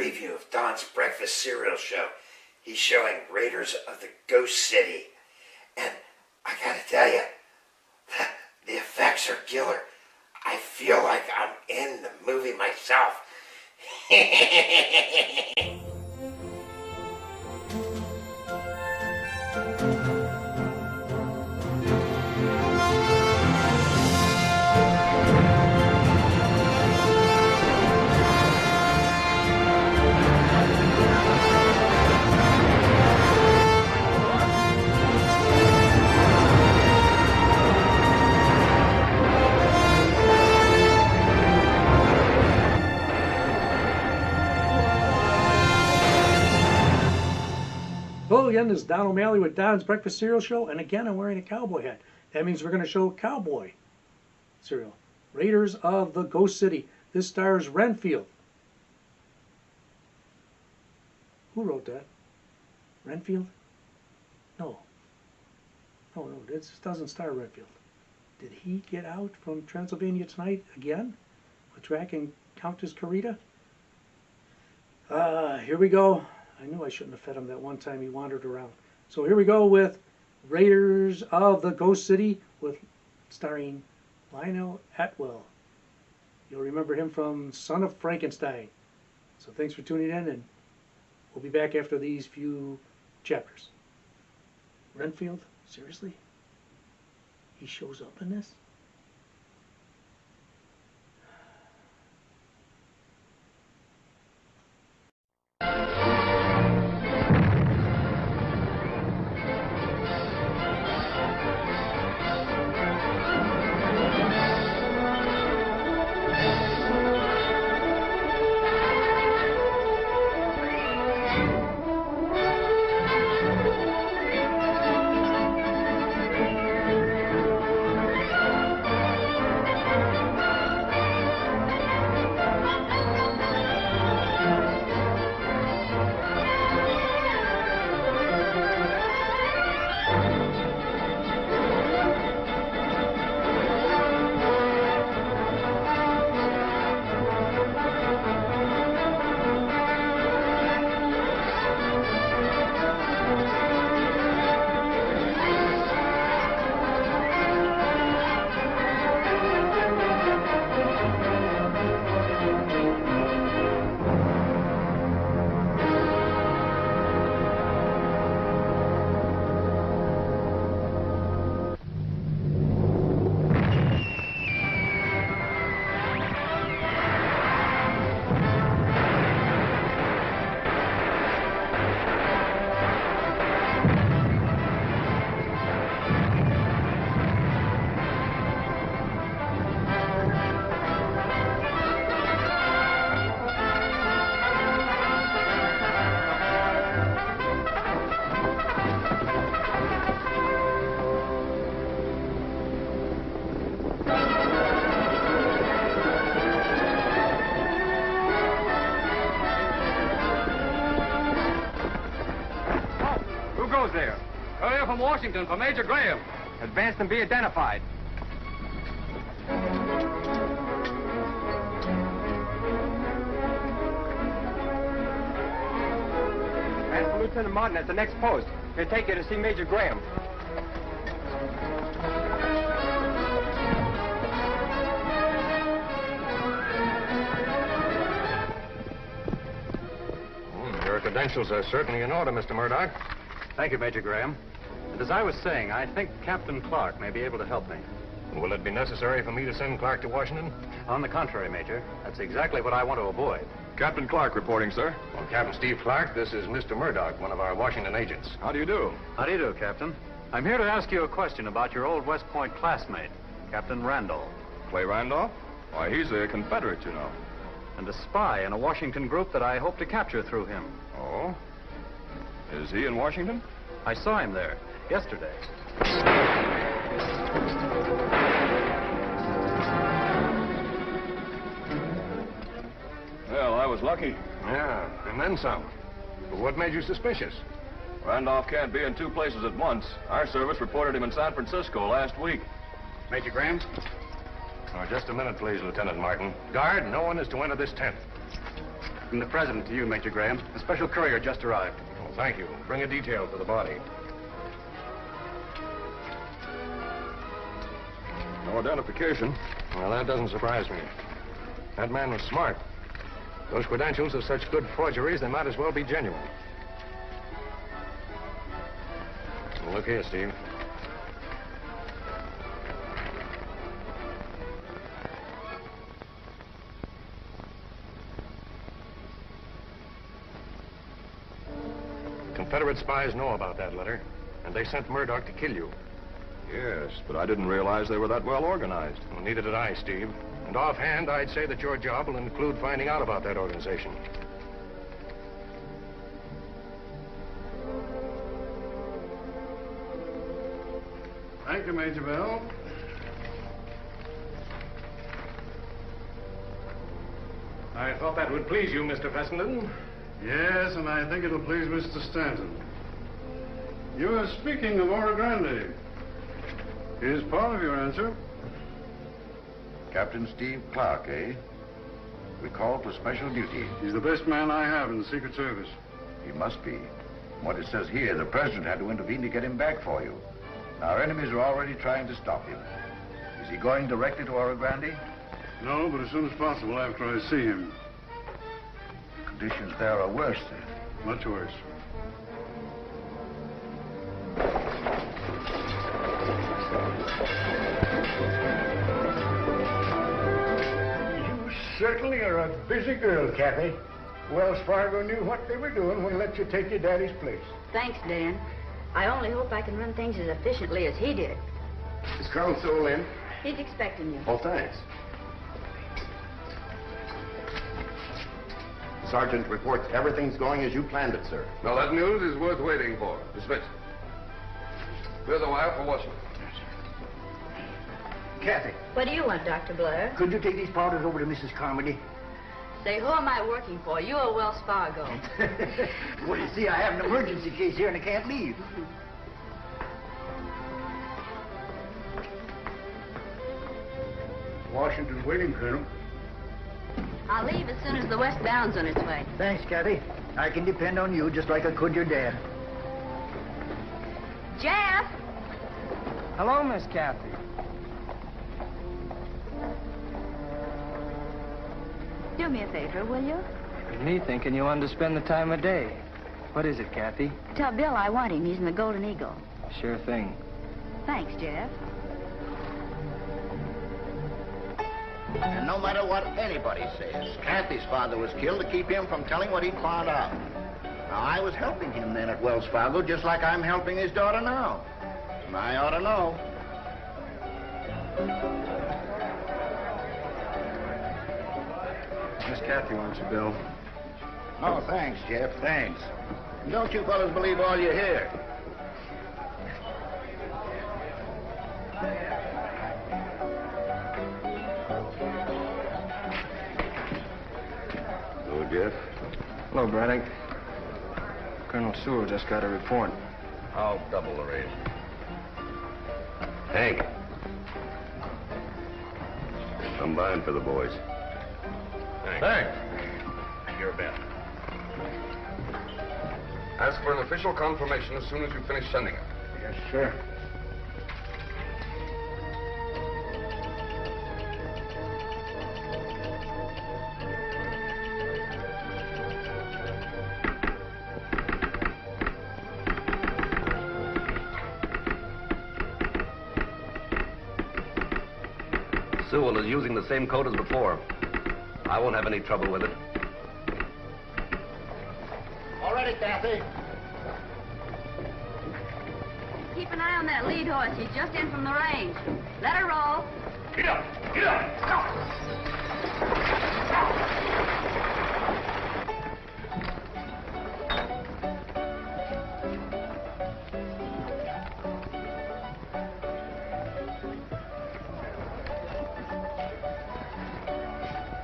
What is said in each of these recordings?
preview of Don's breakfast cereal show. He's showing Raiders of the Ghost City. And I gotta tell you, the effects are killer. I feel like I'm in the movie myself. Hello again, this is Don O'Malley with Don's Breakfast Cereal Show, and again I'm wearing a cowboy hat. That means we're going to show cowboy cereal. Raiders of the Ghost City. This stars Renfield. Who wrote that? Renfield? No, this doesn't star Renfield. Did he get out from Transylvania tonight again? With Drac and Countess Carita? Here we go. I knew I shouldn't have fed him that one time he wandered around. So here we go with Raiders of the Ghost City, with starring Lionel Atwill. You'll remember him from Son of Frankenstein. So thanks for tuning in, and we'll be back after these few chapters. Renfield? Seriously? He shows up in this? Washington for Major Graham. Advance and be identified. Advance for Lieutenant Martin at the next post. He'll take you to see Major Graham. Your credentials are certainly in order, Mr. Murdoch. Thank you, Major Graham. And as I was saying, I think Captain Clark may be able to help me. Will it be necessary for me to send Clark to Washington? On the contrary, Major. That's exactly what I want to avoid. Captain Clark reporting, sir. Well, Captain Steve Clark, this is Mr. Murdoch, one of our Washington agents. How do you do? How do you do, Captain? I'm here to ask you a question about your old West Point classmate, Captain Randolph. Clay Randolph? Why, he's a Confederate, you know. And a spy in a Washington group that I hope to capture through him. Oh? Is he in Washington? I saw him there yesterday. Well, I was lucky. Yeah, and then some. But what made you suspicious? Randolph can't be in two places at once. Our service reported him in San Francisco last week. Major Graham? Oh, just a minute, please, Lieutenant Martin. Guard, no one is to enter this tent. From the President to you, Major Graham. A special courier just arrived. Oh, thank you. Bring a detail for the body. No identification. Well, that doesn't surprise me. That man was smart. Those credentials are such good forgeries, they might as well be genuine. Well, look here, Steve. Confederate spies know about that letter, and they sent Murdoch to kill you. Yes, but I didn't realize they were that well organized. Well, neither did I, Steve. And offhand, I'd say that your job will include finding out about that organization. Thank you, Major Bell. I thought that would please you, Mr. Fessenden. Yes, and I think it'll please Mr. Stanton. You were speaking of Oro Grande. Here's part of your answer. Captain Steve Clark, eh? Recalled for special duty. He's the best man I have in the Secret Service. He must be. From what it says here, the president had to intervene to get him back for you. Our enemies are already trying to stop him. Is he going directly to Oro Grande? No, but as soon as possible after I see him. Conditions there are worse, sir. Much worse. You certainly are a busy girl, Kathy. Wells Fargo knew what they were doing when they let you take your daddy's place. Thanks, Dan. I only hope I can run things as efficiently as he did. Is Colonel Sewell in? He's expecting you. Oh, thanks. Sergeant reports everything's going as you planned it, sir. Now, that news is worth waiting for. Dismissed. Here's a wire for Washington. Kathy. What do you want, Dr. Blair? Could you take these powders over to Mrs. Carmody? Say, who am I working for? You or Wells Fargo? Well, you see, I have an emergency case here and I can't leave. Washington's waiting, Colonel. I'll leave as soon as the westbound's on its way. Thanks, Kathy. I can depend on you just like I could your dad. Jeff! Hello, Miss Kathy. Do me a favor, will you? Me thinking you wanted to spend the time of day. What is it, Kathy? Tell Bill I want him. He's in the Golden Eagle. Sure thing. Thanks, Jeff. And no matter what anybody says, Kathy's father was killed to keep him from telling what he'd found out. Now, I was helping him then at Wells Fargo, just like I'm helping his daughter now. And I ought to know. Miss Kathy wants you, Bill. Oh, thanks, Jeff, thanks. And don't you fellas believe all you hear. Hello, Jeff. Hello, Braddock. Colonel Sewell just got a report. I'll double the rate. Hank. I'm buying for the boys. Thanks. You're bet. Ask for an official confirmation as soon as you finish sending it. Yes, sir. Sewell is using the same code as before. I won't have any trouble with it. All ready, Kathy. Keep an eye on that lead horse. He's just in from the range. Let her roll. Get up! Get up! Stop!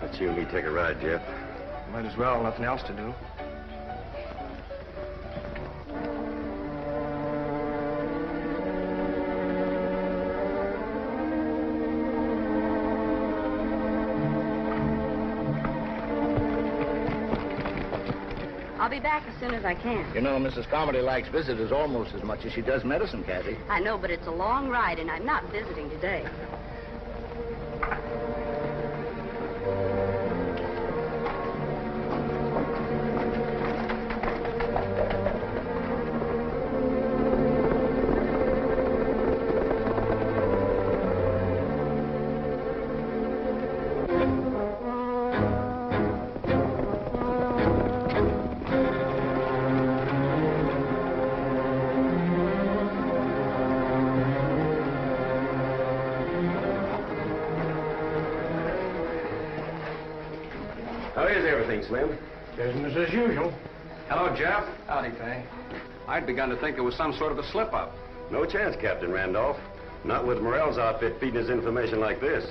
Let's you and me take a ride, Jeff. Might as well, nothing else to do. I'll be back as soon as I can. You know, Mrs. Carmody likes visitors almost as much as she does medicine, Kathy. I know, but it's a long ride, and I'm not visiting today. How is everything, Slim? Business as usual. Hello, Jeff. Howdy, Fay. I'd begun to think it was some sort of a slip-up. No chance, Captain Randolph. Not with Morel's outfit feeding us information like this.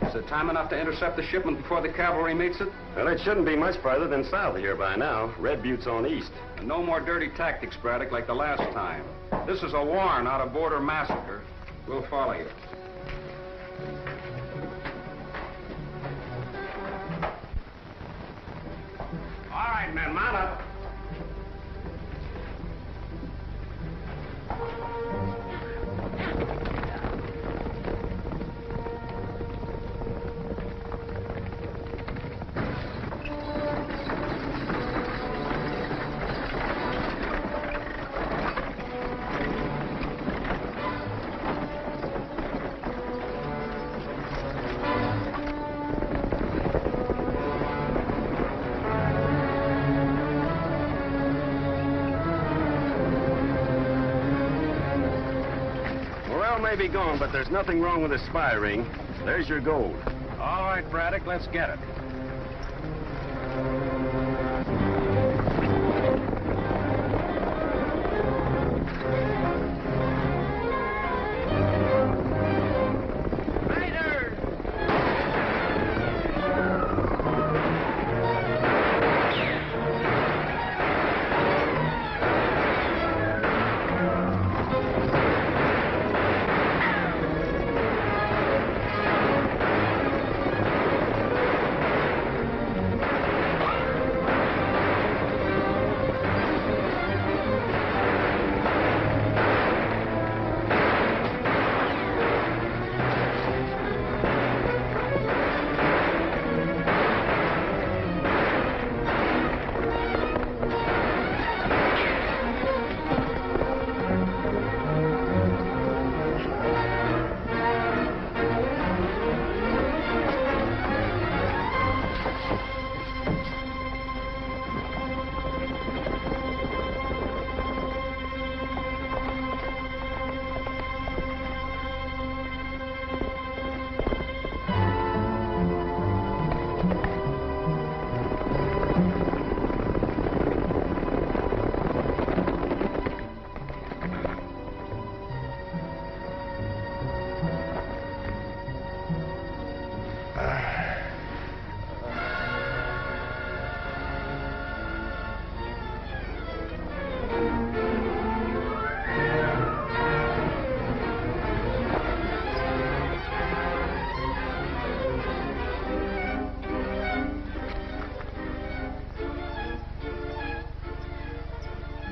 Is it time enough to intercept the shipment before the cavalry meets it? Well, it shouldn't be much farther than south of here by now. Red Butte's on east. And no more dirty tactics, Braddock, like the last time. This is a warrant, not a border massacre. We'll follow you. All right, men, mount up. May be gone, but there's nothing wrong with the spy ring. There's your gold. All right, Braddock, let's get it.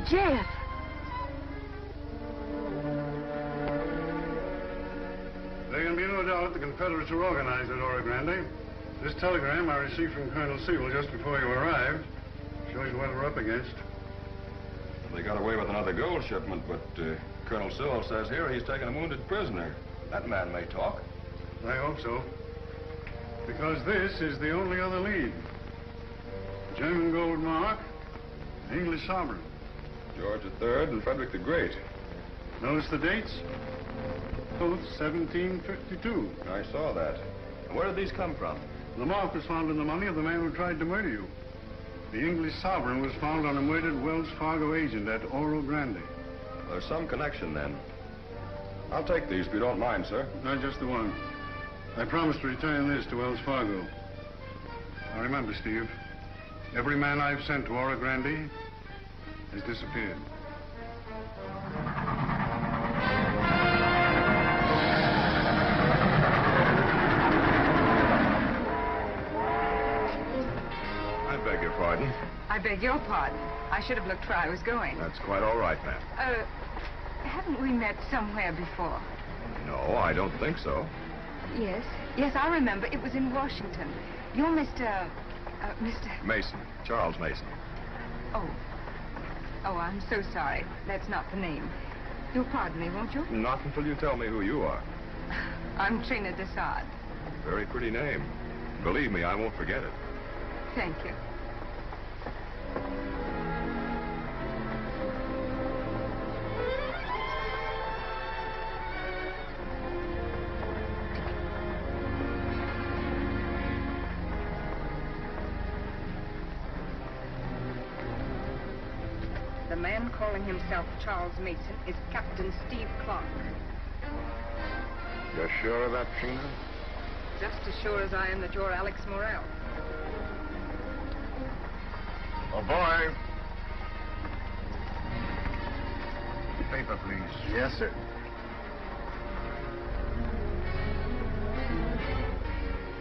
Jeff! There can be no doubt the Confederates are organized at Oro Grande. This telegram I received from Colonel Sewell just before you arrived shows you what we're up against. They got away with another gold shipment, but Colonel Sewell says here he's taken a wounded prisoner. That man may talk. I hope so. Because this is the only other lead. German gold mark, English sovereign. George III and Frederick the Great. Notice the dates? Both 1752. I saw that. Where did these come from? The mark was found in the money of the man who tried to murder you. The English sovereign was found on a murdered Wells Fargo agent at Oro Grande. There's some connection, then. I'll take these if you don't mind, sir. Not just the one. I promised to return this to Wells Fargo. Now remember, Steve, every man I've sent to Oro Grande has disappeared. beg your pardon. I beg your pardon. I should have looked where I was going. That's quite all right, ma'am. Haven't we met somewhere before? No, I don't think so. Yes. Yes, I remember. It was in Washington. You're Mr. Mason. Charles Mason. Oh. Oh, I'm so sorry. That's not the name. You'll pardon me, won't you? Not until you tell me who you are. I'm Trina Dessard. Very pretty name. Believe me, I won't forget it. Thank you. The man calling himself Charles Mason is Captain Steve Clark. You're sure of that, Trina? Just as sure as I am that you're Alex Morel. Oh, boy. Paper, please. Yes, sir.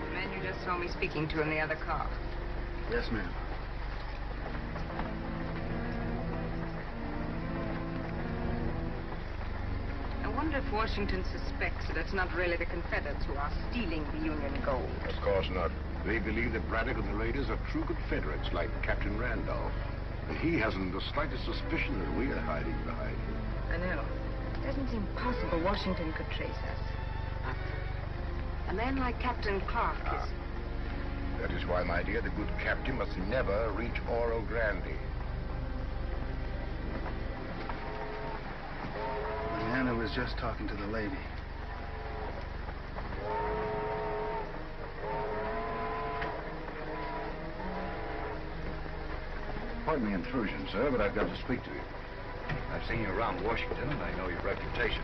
The man you just saw me speaking to in the other car. Yes, ma'am. I wonder if Washington suspects that it's not really the Confederates who are stealing the Union gold. Of course not. They believe that Braddock and the raiders are true Confederates, like Captain Randolph. And he hasn't the slightest suspicion that we are hiding behind him. I know. It doesn't seem possible Washington could trace us. A man like Captain Clark is... That is why, my dear, the good captain must never reach Oro Grande. Leanna was just talking to the lady. Pardon the intrusion, sir, but I've got to speak to you. I've seen you around Washington, and I know your reputation.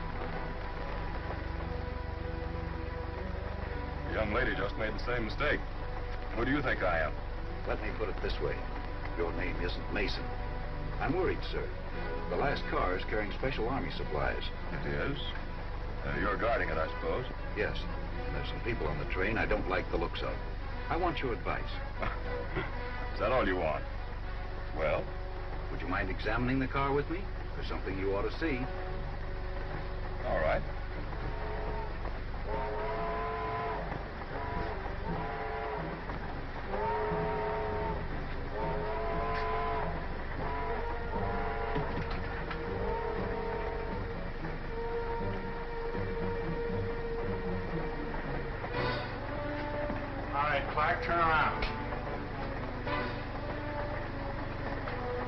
The young lady just made the same mistake. Who do you think I am? Let me put it this way. Your name isn't Mason. I'm worried, sir. The last car is carrying special army supplies. It is? You're guarding it, I suppose? Yes. And there's some people on the train I don't like the looks of. I want your advice. Is that all you want? Well? Would you mind examining the car with me? There's something you ought to see. All right. All right, Clark, turn around.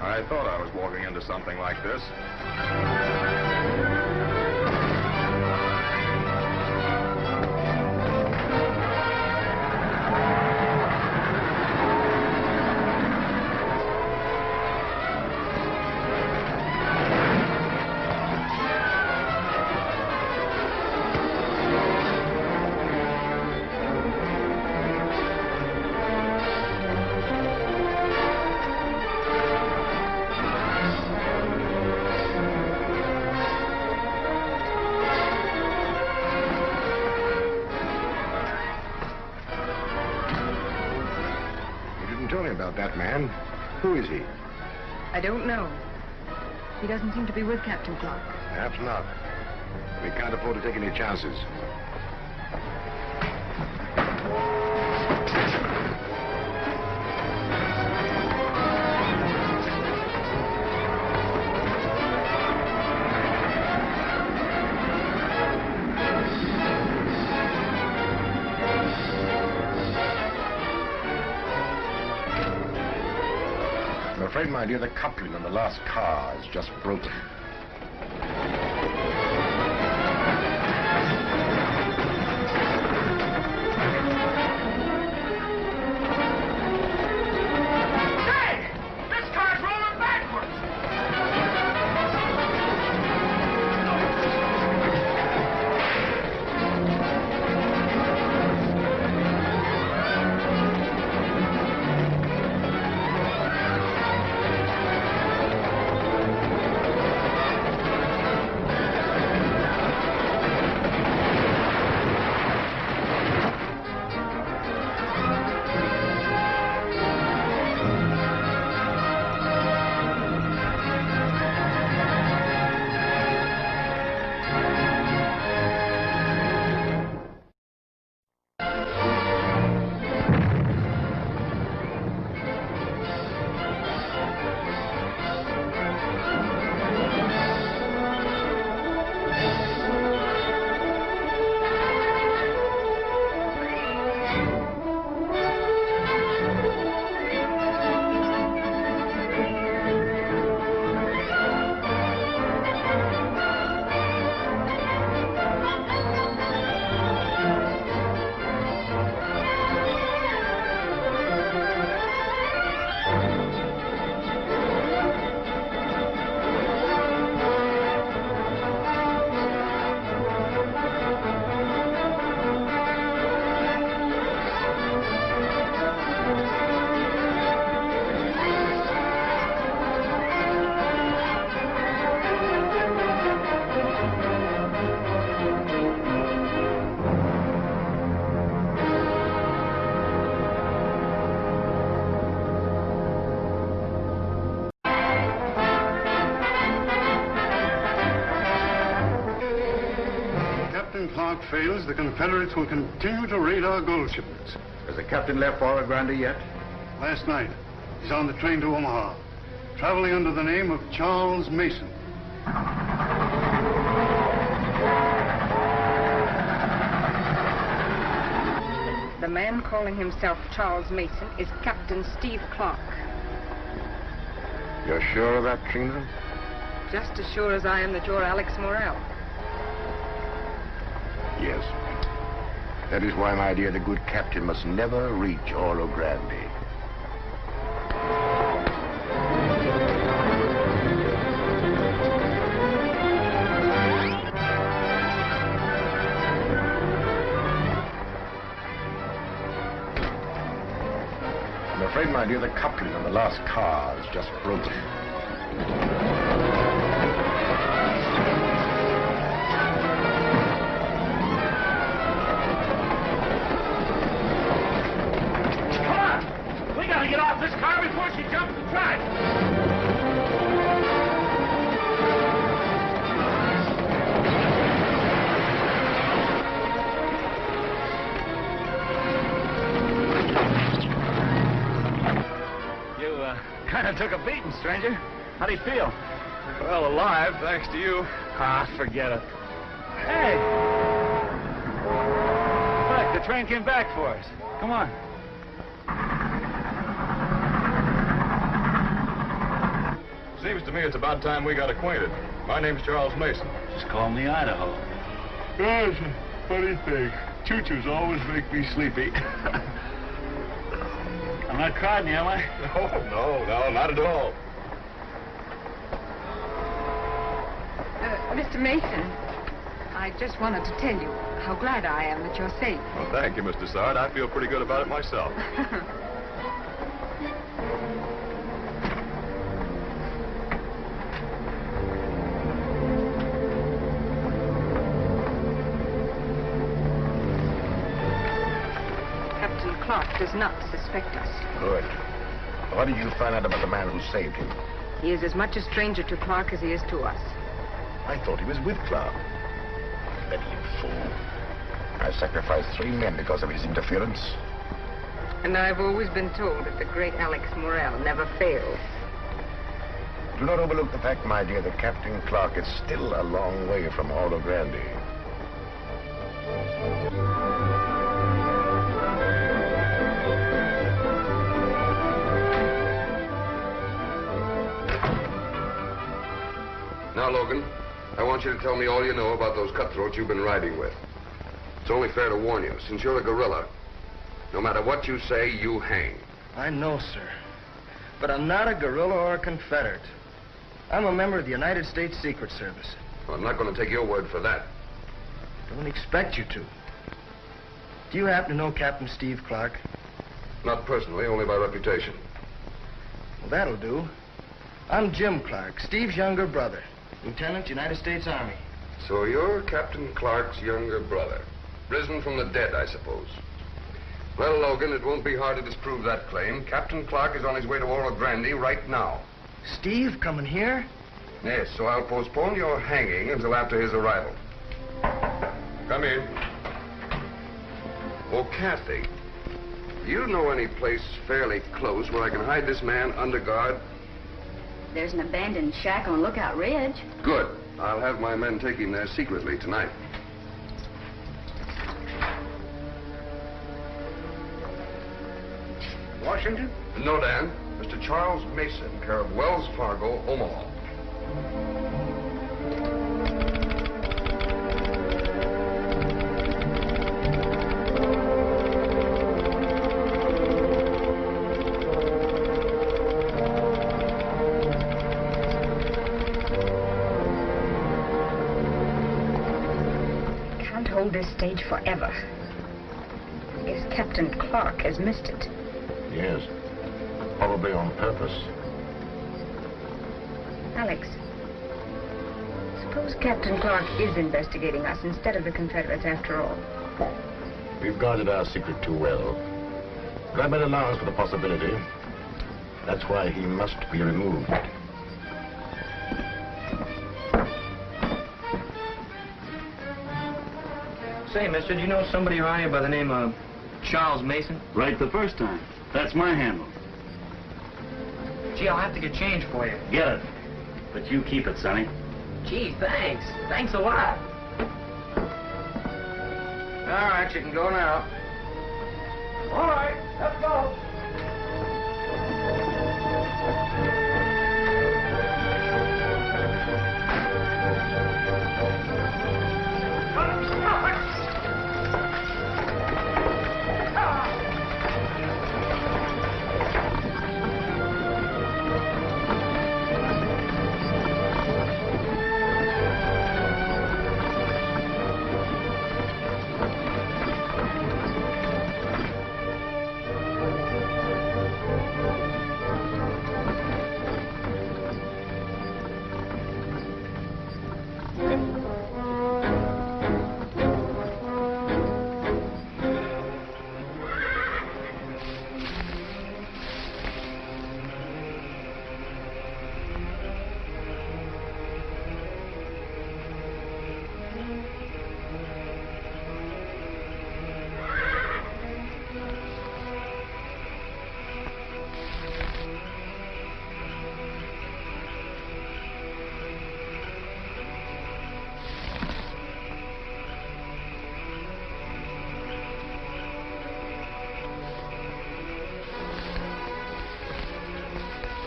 I thought I was walking into something like this. About that man. Who is he? I don't know. He doesn't seem to be with Captain Clark. Perhaps not. We can't afford to take any chances. I'm afraid, my dear, the coupling on the last car is just broken. Hey! This car's rolling backwards! Clark fails, the Confederates will continue to raid our gold shipments. Has the captain left Oro Grande yet? Last night, he's on the train to Omaha, traveling under the name of Charles Mason. The man calling himself Charles Mason is Captain Steve Clark. You're sure of that, Trina? Just as sure as I am that you're Alex Morel. Yes. That is why, my dear, the good captain must never reach Oro Grande. I'm afraid, my dear, the coupling on the last car is just broken. Get off this car before she jumps the track. You, kind of took a beating, stranger. How do you feel? Well, alive, thanks to you. Ah, forget it. Hey! Look, the train came back for us. Come on. Seems to me it's about time we got acquainted. My name's Charles Mason. Just call me Idaho. That's a funny thing. Choo-choos always make me sleepy. I'm not crowding you, am I? Oh, no, not at all. Mr. Mason, I just wanted to tell you how glad I am that you're safe. Well, thank you, Miss Dessard. I feel pretty good about it myself. Clark does not suspect us. Good. What did you find out about the man who saved him? He is as much a stranger to Clark as he is to us. I thought he was with Clark. Meddling fool. I sacrificed 3 men because of his interference. And I've always been told that the great Alex Morel never fails. Do not overlook the fact, my dear, that Captain Clark is still a long way from Oro Grande. Now, Logan, I want you to tell me all you know about those cutthroats you've been riding with. It's only fair to warn you, since you're a guerrilla, no matter what you say, you hang. I know, sir. But I'm not a guerrilla or a Confederate. I'm a member of the United States Secret Service. Well, I'm not going to take your word for that. Don't expect you to. Do you happen to know Captain Steve Clark? Not personally, only by reputation. Well, that'll do. I'm Jim Clark, Steve's younger brother. Lieutenant, United States Army. So you're Captain Clark's younger brother. Risen from the dead, I suppose. Well, Logan, it won't be hard to disprove that claim. Captain Clark is on his way to Oro Grande right now. Steve coming here? Yes, so I'll postpone your hanging until after his arrival. Come in. Oh, Kathy, do you know any place fairly close where I can hide this man under guard? There's an abandoned shack on Lookout Ridge. Good. I'll have my men take him there secretly tonight. Washington? No, Dan. Mr. Charles Mason, care of Wells Fargo, Omaha. Can't hold this stage forever. I guess Captain Clark has missed it. Yes. Probably on purpose. Alex, suppose Captain Clark is investigating us instead of the Confederates after all. We've guarded our secret too well. But I made allowance for the possibility. That's why he must be removed. Say, mister, do you know somebody around here by the name of Charles Mason? Right the first time. That's my handle. Gee, I'll have to get change for you. Get it. But you keep it, Sonny. Gee, thanks. Thanks a lot. All right, you can go now. All right, let's go.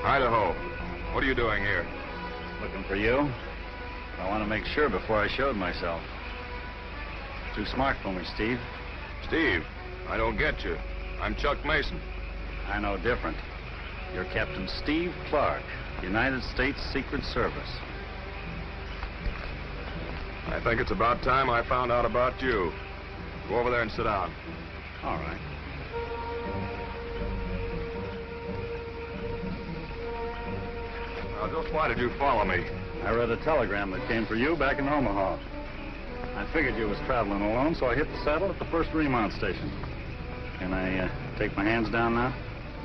Idaho, what are you doing here? Looking for you. I want to make sure before I showed myself. Too smart for me, Steve. Steve, I don't get you. I'm Chuck Mason. I know different. You're Captain Steve Clark, United States Secret Service. I think it's about time I found out about you. Go over there and sit down. All right. Now, just why did you follow me? I read a telegram that came for you back in Omaha. I figured you was traveling alone, so I hit the saddle at the first remount station. Can I take my hands down now?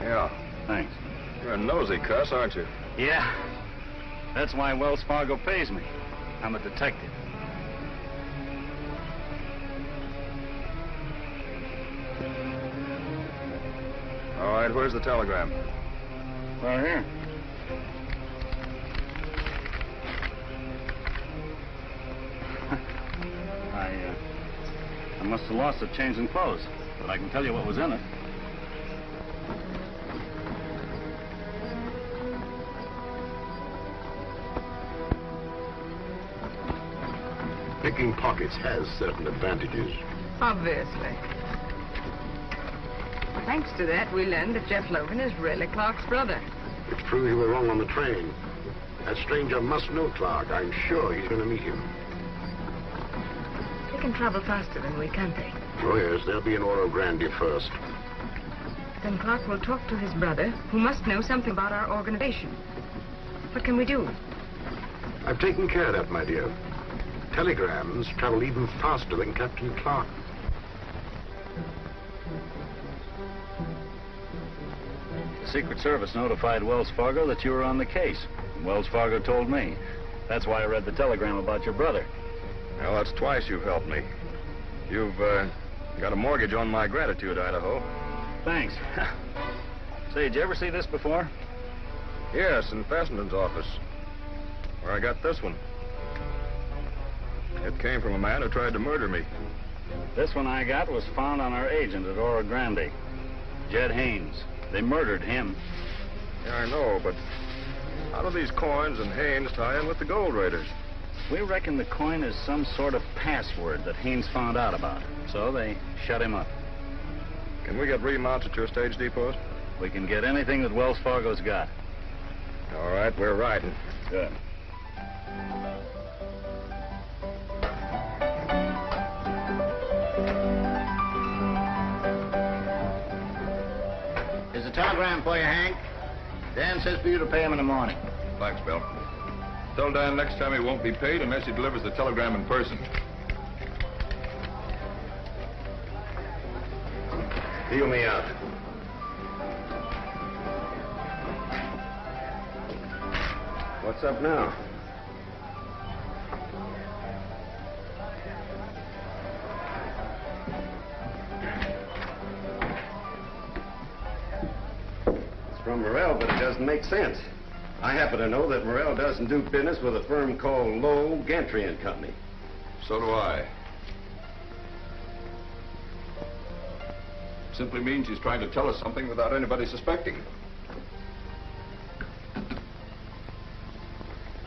Yeah. Thanks. You're a nosy cuss, aren't you? Yeah. That's why Wells Fargo pays me. I'm a detective. All right, where's the telegram? Right here. I must have lost it changing clothes, but I can tell you what was in it. Picking pockets has certain advantages. Obviously. Thanks to that, we learned that Jeff Logan is really Clark's brother. It's true you were wrong on the train. That stranger must know Clark. I'm sure he's going to meet him. They can travel faster than we, can't they? Oh, yes, they'll be in Oro Grande first. Then Clark will talk to his brother, who must know something about our organization. What can we do? I've taken care of that, my dear. Telegrams travel even faster than Captain Clark. The Secret Service notified Wells Fargo that you were on the case. Wells Fargo told me. That's why I read the telegram about your brother. Well, that's twice you've helped me. You've got a mortgage on my gratitude, Idaho. Thanks. Say, did you ever see this before? Yes, in Fessenden's office, where I got this one. It came from a man who tried to murder me. This one I got was found on our agent at Oro Grande, Jed Haynes. They murdered him. Yeah, I know, but how do these coins and Haynes tie in with the gold raiders? We reckon the coin is some sort of password that Haynes found out about. So they shut him up. Can we get remounts at your stage depots? We can get anything that Wells Fargo's got. All right, we're riding. Good. Here's a telegram for you, Hank. Dan says for you to pay him in the morning. Thanks, Bill. Tell Dan next time he won't be paid unless he delivers the telegram in person. Feel me out. What's up now? doesn't make sense. I happen to know that Morel doesn't do business with a firm called Lowe, Gantry and Company. So do I. Simply means he's trying to tell us something without anybody suspecting.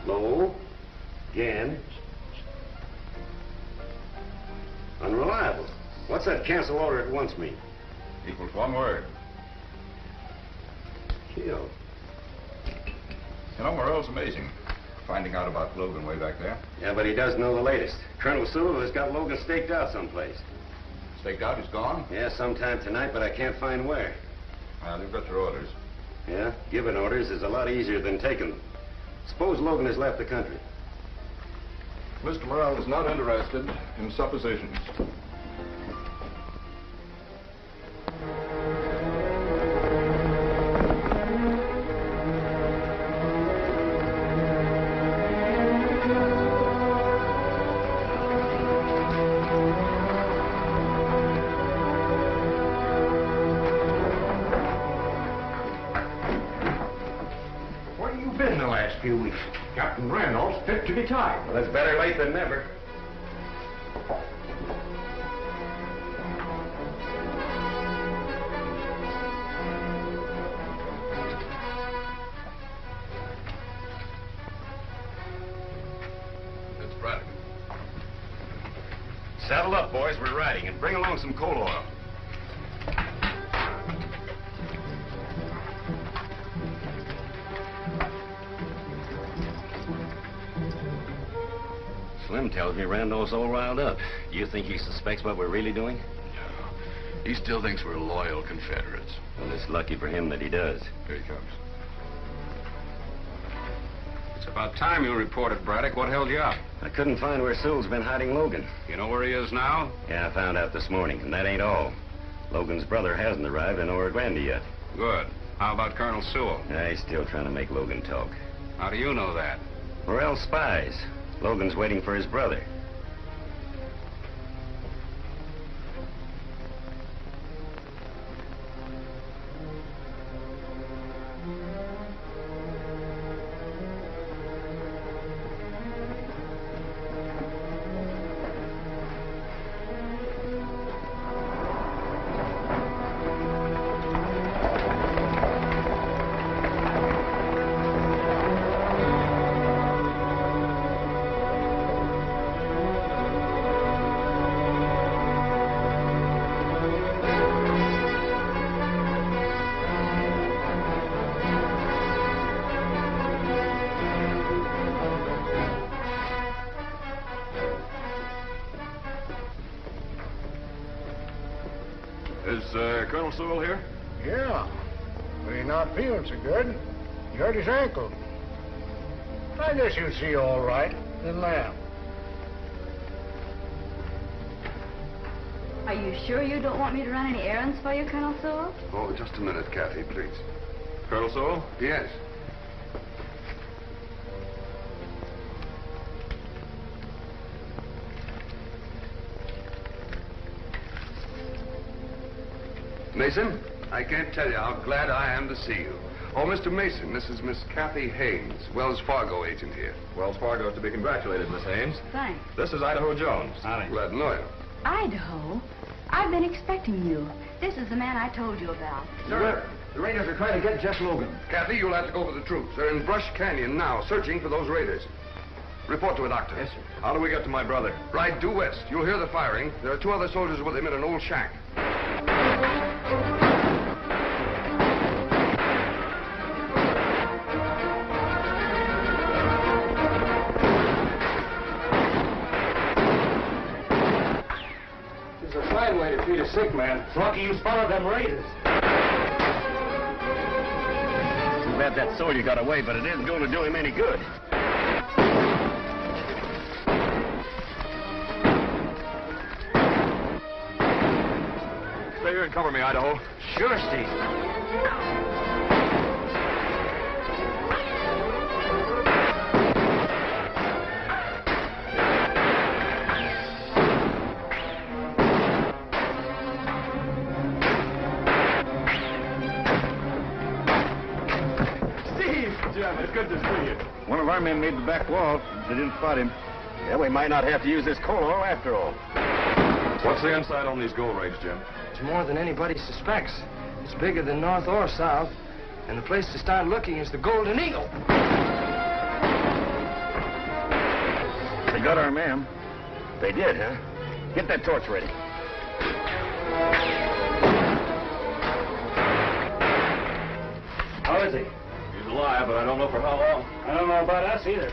Lowe, Gan. Unreliable. What's that cancel order at once mean? Equals one word. Kill. You know, Morel's amazing. Finding out about Logan way back there. Yeah, but he does know the latest. Colonel Sewell has got Logan staked out someplace. Staked out? He's gone? Yeah, sometime tonight, but I can't find where. Well, you've got your orders. Yeah, giving orders is a lot easier than taking them. Suppose Logan has left the country. Mr. Morel is not interested in suppositions. Where have you been the last few weeks? Captain Randolph's fit to be tied. Well, it's better late than never. It's Braddock. Saddle up, boys. We're riding, and bring along some coal oil. Slim tells me Randolph's all riled up. Do you think he suspects what we're really doing? No. He still thinks we're loyal Confederates. Well, it's lucky for him that he does. Here he comes. It's about time you reported, Braddock. What held you up? I couldn't find where Sewell's been hiding Logan. You know where he is now? Yeah, I found out this morning, and that ain't all. Logan's brother hasn't arrived in Oro Grande yet. Good. How about Colonel Sewell? He's still trying to make Logan talk. How do you know that? Morel spies. Logan's waiting for his brother. Is Colonel Sewell here? Yeah, but he's not feeling so good. He hurt his ankle. I guess you'll see all right in Lamb. Are you sure you don't want me to run any errands for you, Colonel Sewell? Oh, just a minute, Kathy, please. Colonel Sewell? Yes. Mason, I can't tell you how glad I am to see you. Oh, Mr. Mason, this is Miss Kathy Haynes, Wells Fargo agent here. Wells Fargo is to be congratulated, Miss Haynes. Thanks. This is Idaho Jones. Howdy. Glad to know you. Idaho? I've been expecting you. This is the man I told you about. Sir, the raiders are trying to get Jeff Logan. Kathy, you'll have to go with the troops. They're in Brush Canyon now, searching for those raiders. Report to a doctor. Yes, sir. How do we get to my brother? Ride due west. You'll hear the firing. There are 2 other soldiers with him in an old shack. It's a fine way to treat a sick man. It's lucky you spotted them raiders. Too bad that Sawyer got away, but it isn't going to do him any good. Stay here and cover me, Idaho. Sure, Steve. Jim. It's good to see you. One of our men made the back wall. They didn't spot him. Yeah, we might not have to use this coal oil after all. What's the inside on these gold raids, Jim? It's more than anybody suspects. It's bigger than north or south. And the place to start looking is the Golden Eagle. They got our man. They did, huh? Get that torch ready. How is he? He's alive, but I don't know for how long. I don't know about us either.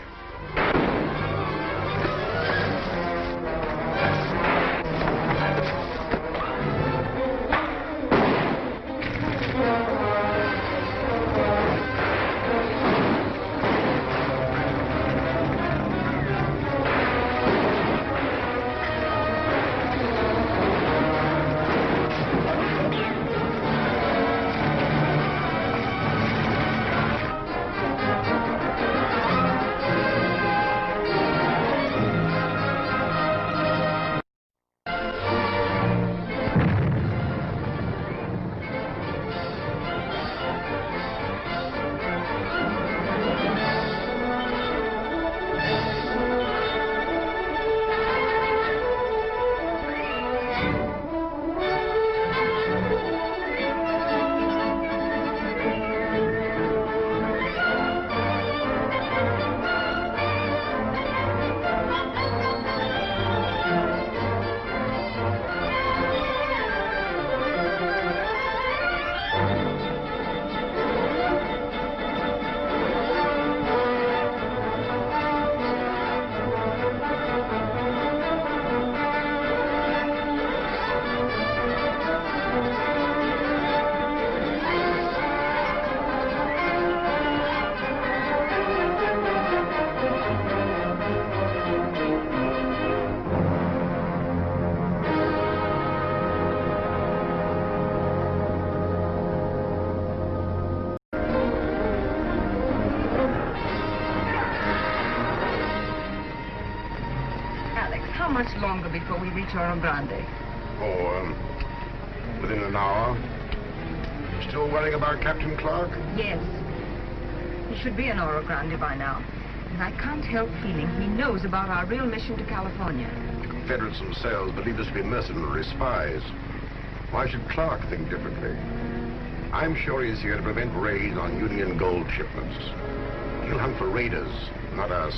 How much longer before we reach Oro Grande? Oh, within an hour. Still worrying about Captain Clark? Yes. He should be in Oro Grande by now. And I can't help feeling he knows about our real mission to California. The Confederates themselves believe us to be mercenary spies. Why should Clark think differently? I'm sure he's here to prevent raids on Union gold shipments. He'll hunt for raiders, not us.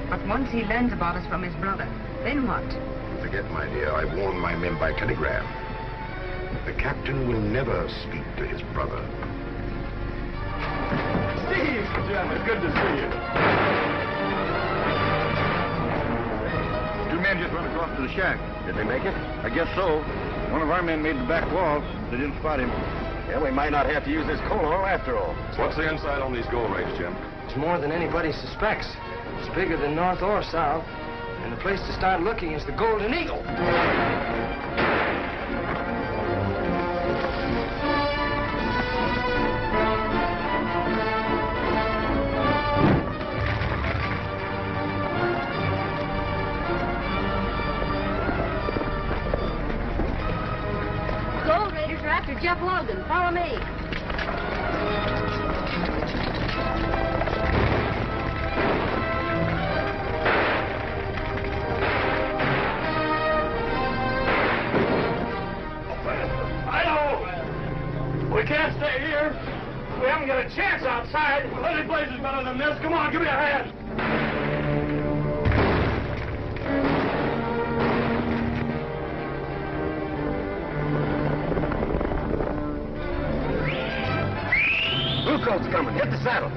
But once he learns about us from his brother, then what? Forget, my dear, I warned my men by telegram. The captain will never speak to his brother. Steve! Jim, it's good to see you. Two men just went across to the shack. Did they make it? I guess so. One of our men made the back wall. They didn't spot him. Yeah, we might not have to use this coal oil after all. What's the inside on these gold raids, Jim? It's more than anybody suspects. It's bigger than north or south. And the place to start looking is the Golden Eagle. Gold Raiders are after Jeff Logan. Follow me. We can't stay here. We haven't got a chance outside. Any place is better than this. Come on, give me a hand. Blue coat's coming. Hit the saddle.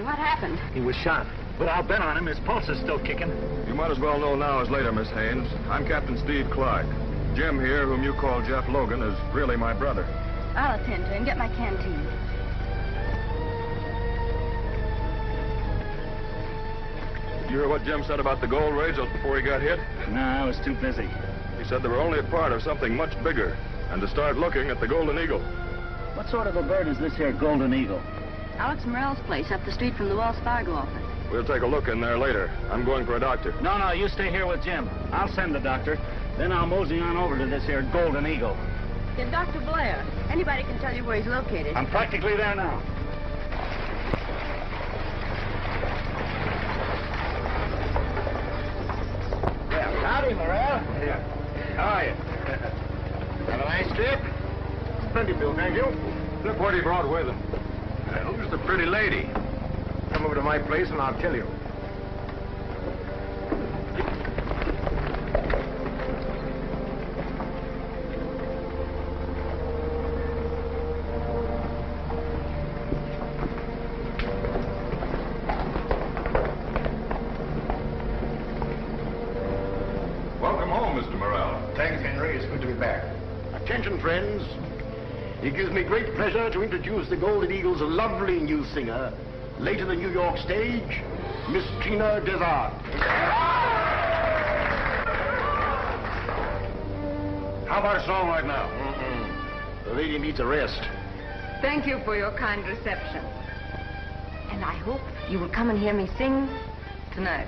What happened? He was shot. But I've been on him. His pulse is still kicking. You might as well know now as later, Miss Haynes. I'm Captain Steve Clark. Jim here, whom you call Jeff Logan, is really my brother. I'll attend to him. Get my canteen. You hear what Jim said about the gold raids just before he got hit? No, I was too busy. He said they were only a part of something much bigger, and to start looking at the Golden Eagle. What sort of a bird is this here Golden Eagle? Alex Morel's place up the street from the Wells Fargo office. We'll take a look in there later. I'm going for a doctor. No, you stay here with Jim. I'll send the doctor. Then I'll mosey on over to this here Golden Eagle. Get Dr. Blair. Anybody can tell you where he's located. I'm practically there now. Well, howdy, Morel. Yeah. How are you? Have a nice trip? Plenty, Bill, thank you. Look what he brought with him. Who's the pretty lady? Come over to my place and I'll tell you. Welcome home, Mr. Morel. Thanks, Henry. It's good to be back. Attention, friends. It gives me great pleasure to introduce the Golden Eagle's lovely new singer, late in the New York stage, Miss Trina Dessard. How about a song right now? The lady needs a rest. Thank you for your kind reception. And I hope you will come and hear me sing tonight.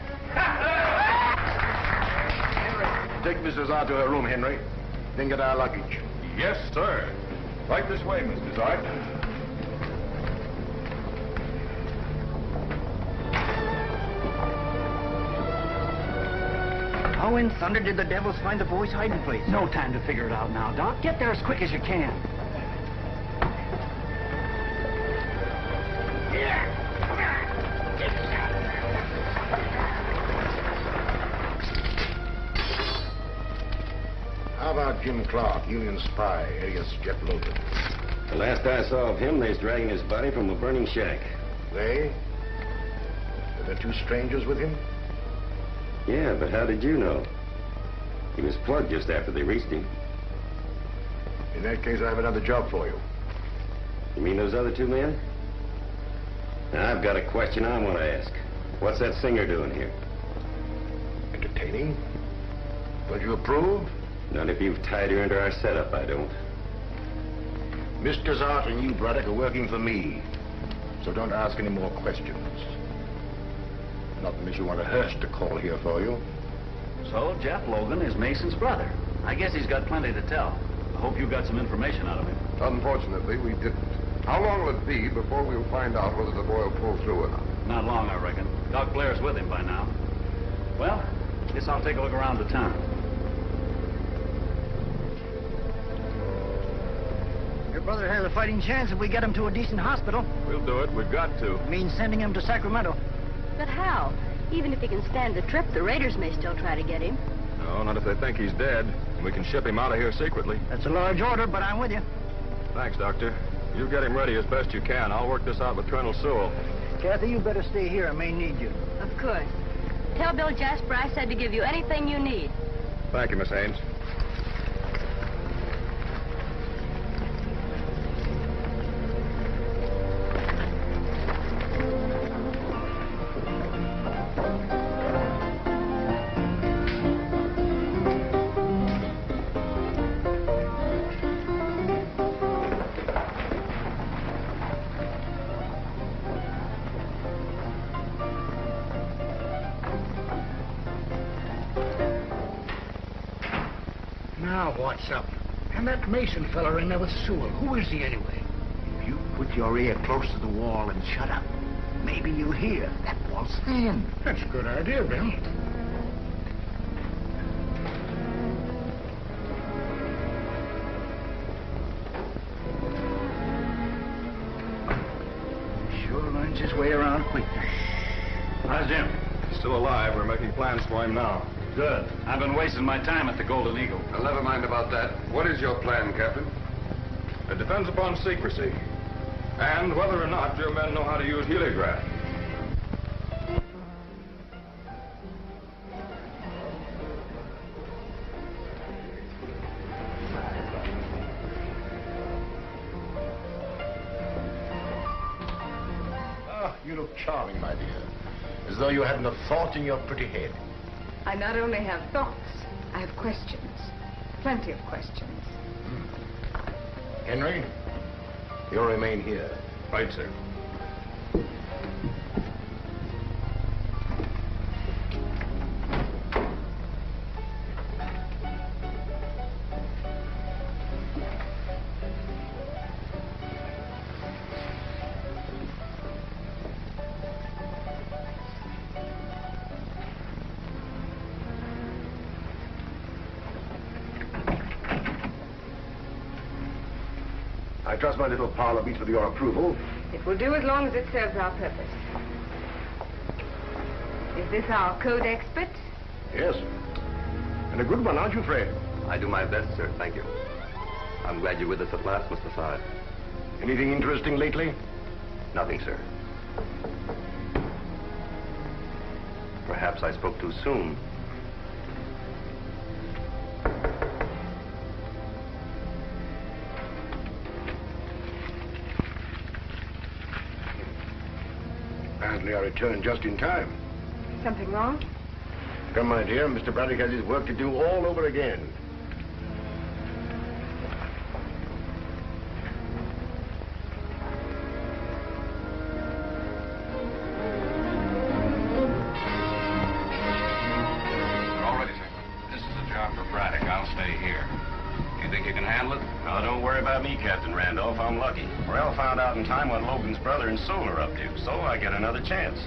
Take Mrs. R to her room, Henry. Then get our luggage. Yes, sir. Right this way, Miss Dessard. How in thunder did the devils find the boy's hiding place? No time to figure it out now, Doc. Get there as quick as you can. How about Jim Clark, Union spy, alias Jeff Logan? The last I saw of him, they's dragging his body from a burning shack. They? Were there two strangers with him? Yeah, but how did you know? He was plugged just after they reached him. In that case, I have another job for you. You mean those other two men? Now, I've got a question I want to ask. What's that singer doing here? Entertaining? Don't you approve? Not if you've tied her into our setup, I don't. Miss Dessart and you, Braddock, are working for me. So don't ask any more questions. Not unless you want a hearse to call here for you. So, Jeff Logan is Mason's brother. I guess he's got plenty to tell. I hope you got some information out of him. Unfortunately, we didn't. How long will it be before we'll find out whether the boy will pull through or not? Not long, I reckon. Doc Blair's with him by now. Well, guess I'll take a look around the town. Your brother has a fighting chance if we get him to a decent hospital. We'll do it. We've got to. Means sending him to Sacramento. But how? Even if he can stand the trip, the raiders may still try to get him. No, not if they think he's dead. And we can ship him out of here secretly. That's a large order, but I'm with you. Thanks, Doctor. You get him ready as best you can. I'll work this out with Colonel Sewell. Kathy, you better stay here. I may need you. Of course. Tell Bill Jasper I said to give you anything you need. Thank you, Miss Haynes. Now, what's up? And that Mason feller in there with Sewell, who is he anyway? If you put your ear close to the wall and shut up, maybe you'll hear that wall's thin. That's a good idea, Bill. Sure learns his way around quick. How's Jim? He's still alive. We're making plans for him now. Good. I've been wasting my time at the Golden Eagle. Well, never mind about that. What is your plan, Captain? It depends upon secrecy. And whether or not your men know how to use heliograph. Ah, you look charming, my dear. As though you hadn't a thought in your pretty head. I not only have thoughts, I have questions. Plenty of questions. Henry, you'll remain here. Right, sir. I trust my little parlor meets with your approval. It will do as long as it serves our purpose. Is this our code expert? Yes. And a good one, aren't you, Fred? I do my best, sir. Thank you. I'm glad you're with us at last, Mr. Sawyer. Anything interesting lately? Nothing, sir. Perhaps I spoke too soon. Apparently I returned just in time. Something wrong? Come, my dear, Mr. Braddock has his work to do all over again. All ready, sir. This is a job for Braddock. I'll stay here. You think you can handle it? Now, don't worry about me, Captain Randolph. I'm lucky. Morel found out in time what Logan's brother and Soul are up to, so I get another chance.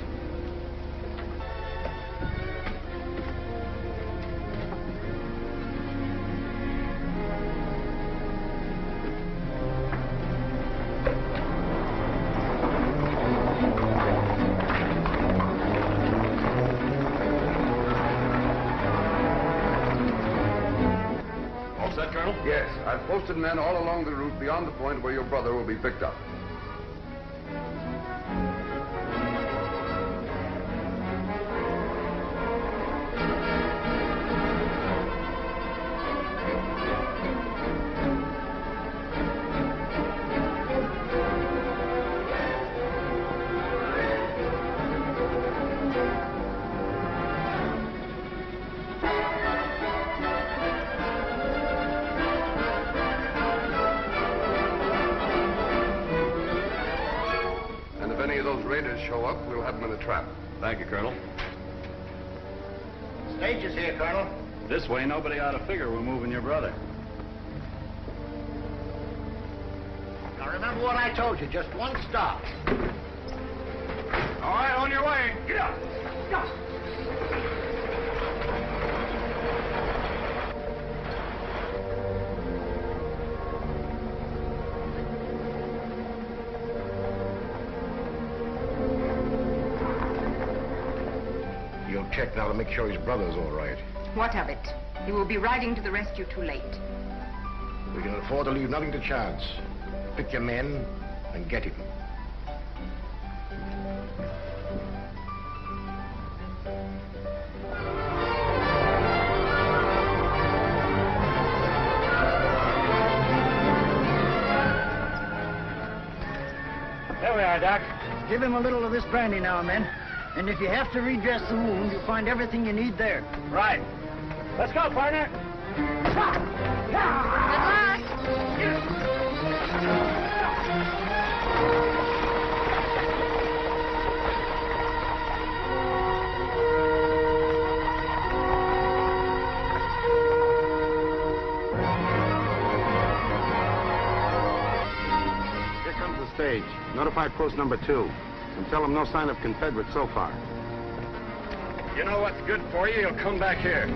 All set, Colonel? Yes, I've posted men all along the route beyond the point where your brother will be picked up. Raiders show up, we'll have them in a trap. Thank you, Colonel. Stage is here, Colonel. This way, nobody ought to figure we're moving your brother. Now remember what I told you, just one stop. All right, on your way. Get up. Go. You'll check now to make sure his brother's all right. What of it? He will be riding to the rescue too late. We can afford to leave nothing to chance. Pick your men and get him. There we are, Doc. Give him a little of this brandy now and then. And if you have to redress the wound, you'll find everything you need there. Right. Let's go, partner. Here comes the stage. Notify post number 2. And tell them no sign of Confederates so far. You know what's good for you? You'll come back here.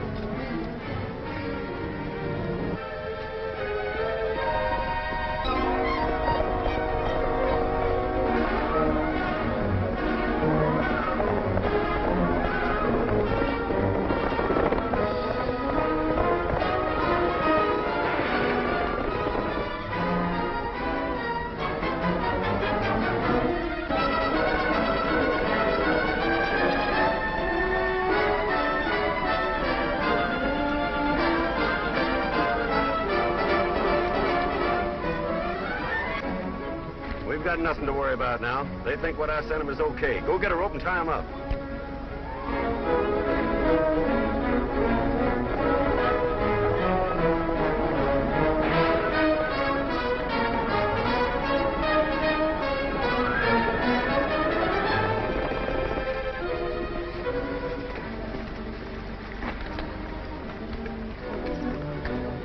got nothing to worry about now. They think what I sent them is okay. Go get a rope and tie them up.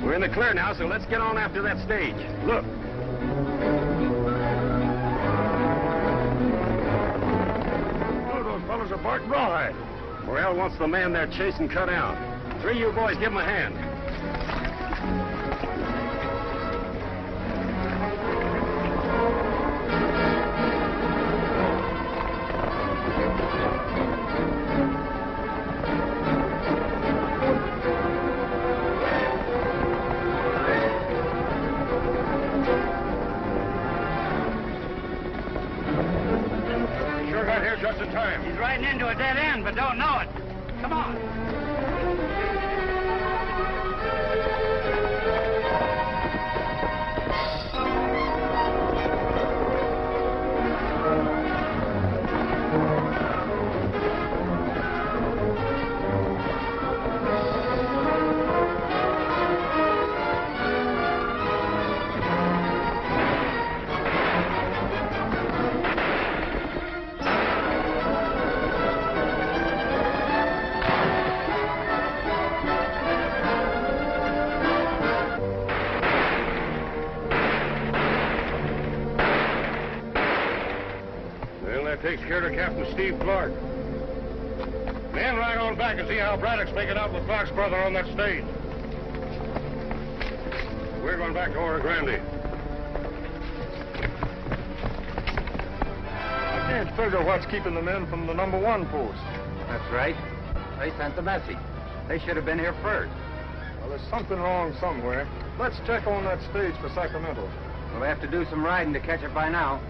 We're in the clear now, so let's get on after that stage. Look. Those fellows are barking rawhide. Morel wants the man they're chasing cut out. 3 of you boys, give him a hand. Sure got here just in time. He's riding into a dead end, but don't know it. Come on. Takes care of Captain Steve Clark. Men, ride on back and see how Braddock's making out with Clark's brother on that stage. We're going back to Oro Grande. I can't figure what's keeping the men from the #1 post. That's right. They sent the message. They should have been here first. Well, there's something wrong somewhere. Let's check on that stage for Sacramento. We'll have to do some riding to catch it by now.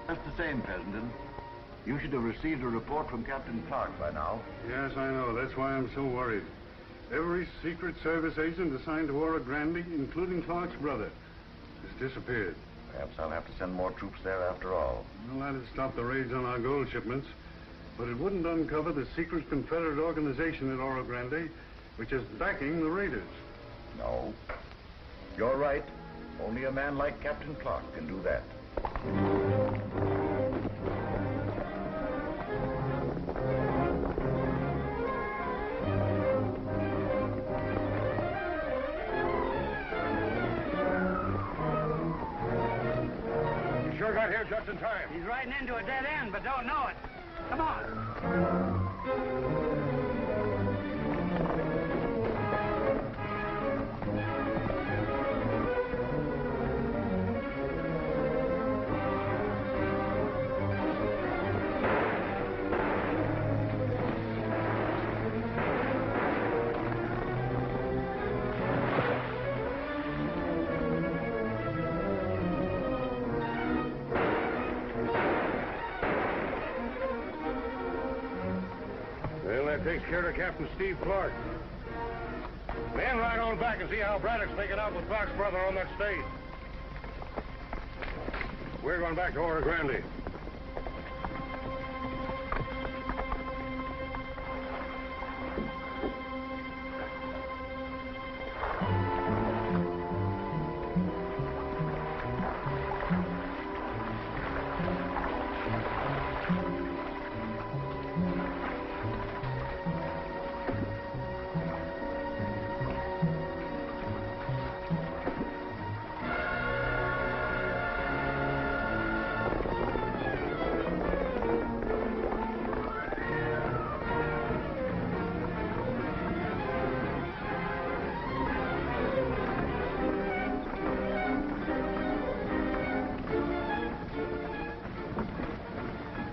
Just the same, President. You should have received a report from Captain Clark by now. Yes, I know. That's why I'm so worried. Every Secret Service agent assigned to Oro Grande, including Clark's brother, has disappeared. Perhaps I'll have to send more troops there after all. Well, that'd stop the raids on our gold shipments, but it wouldn't uncover the secret Confederate organization at Oro Grande, which is backing the raiders. No. You're right. Only a man like Captain Clark can do that. You sure got here just in time. He's riding into a dead end, but don't know it. Come on. Well, that takes care of Captain Steve Clark. Man, ride on back and see how Braddock's making out with Clark's brother on that stage. We're going back to Oro Grande.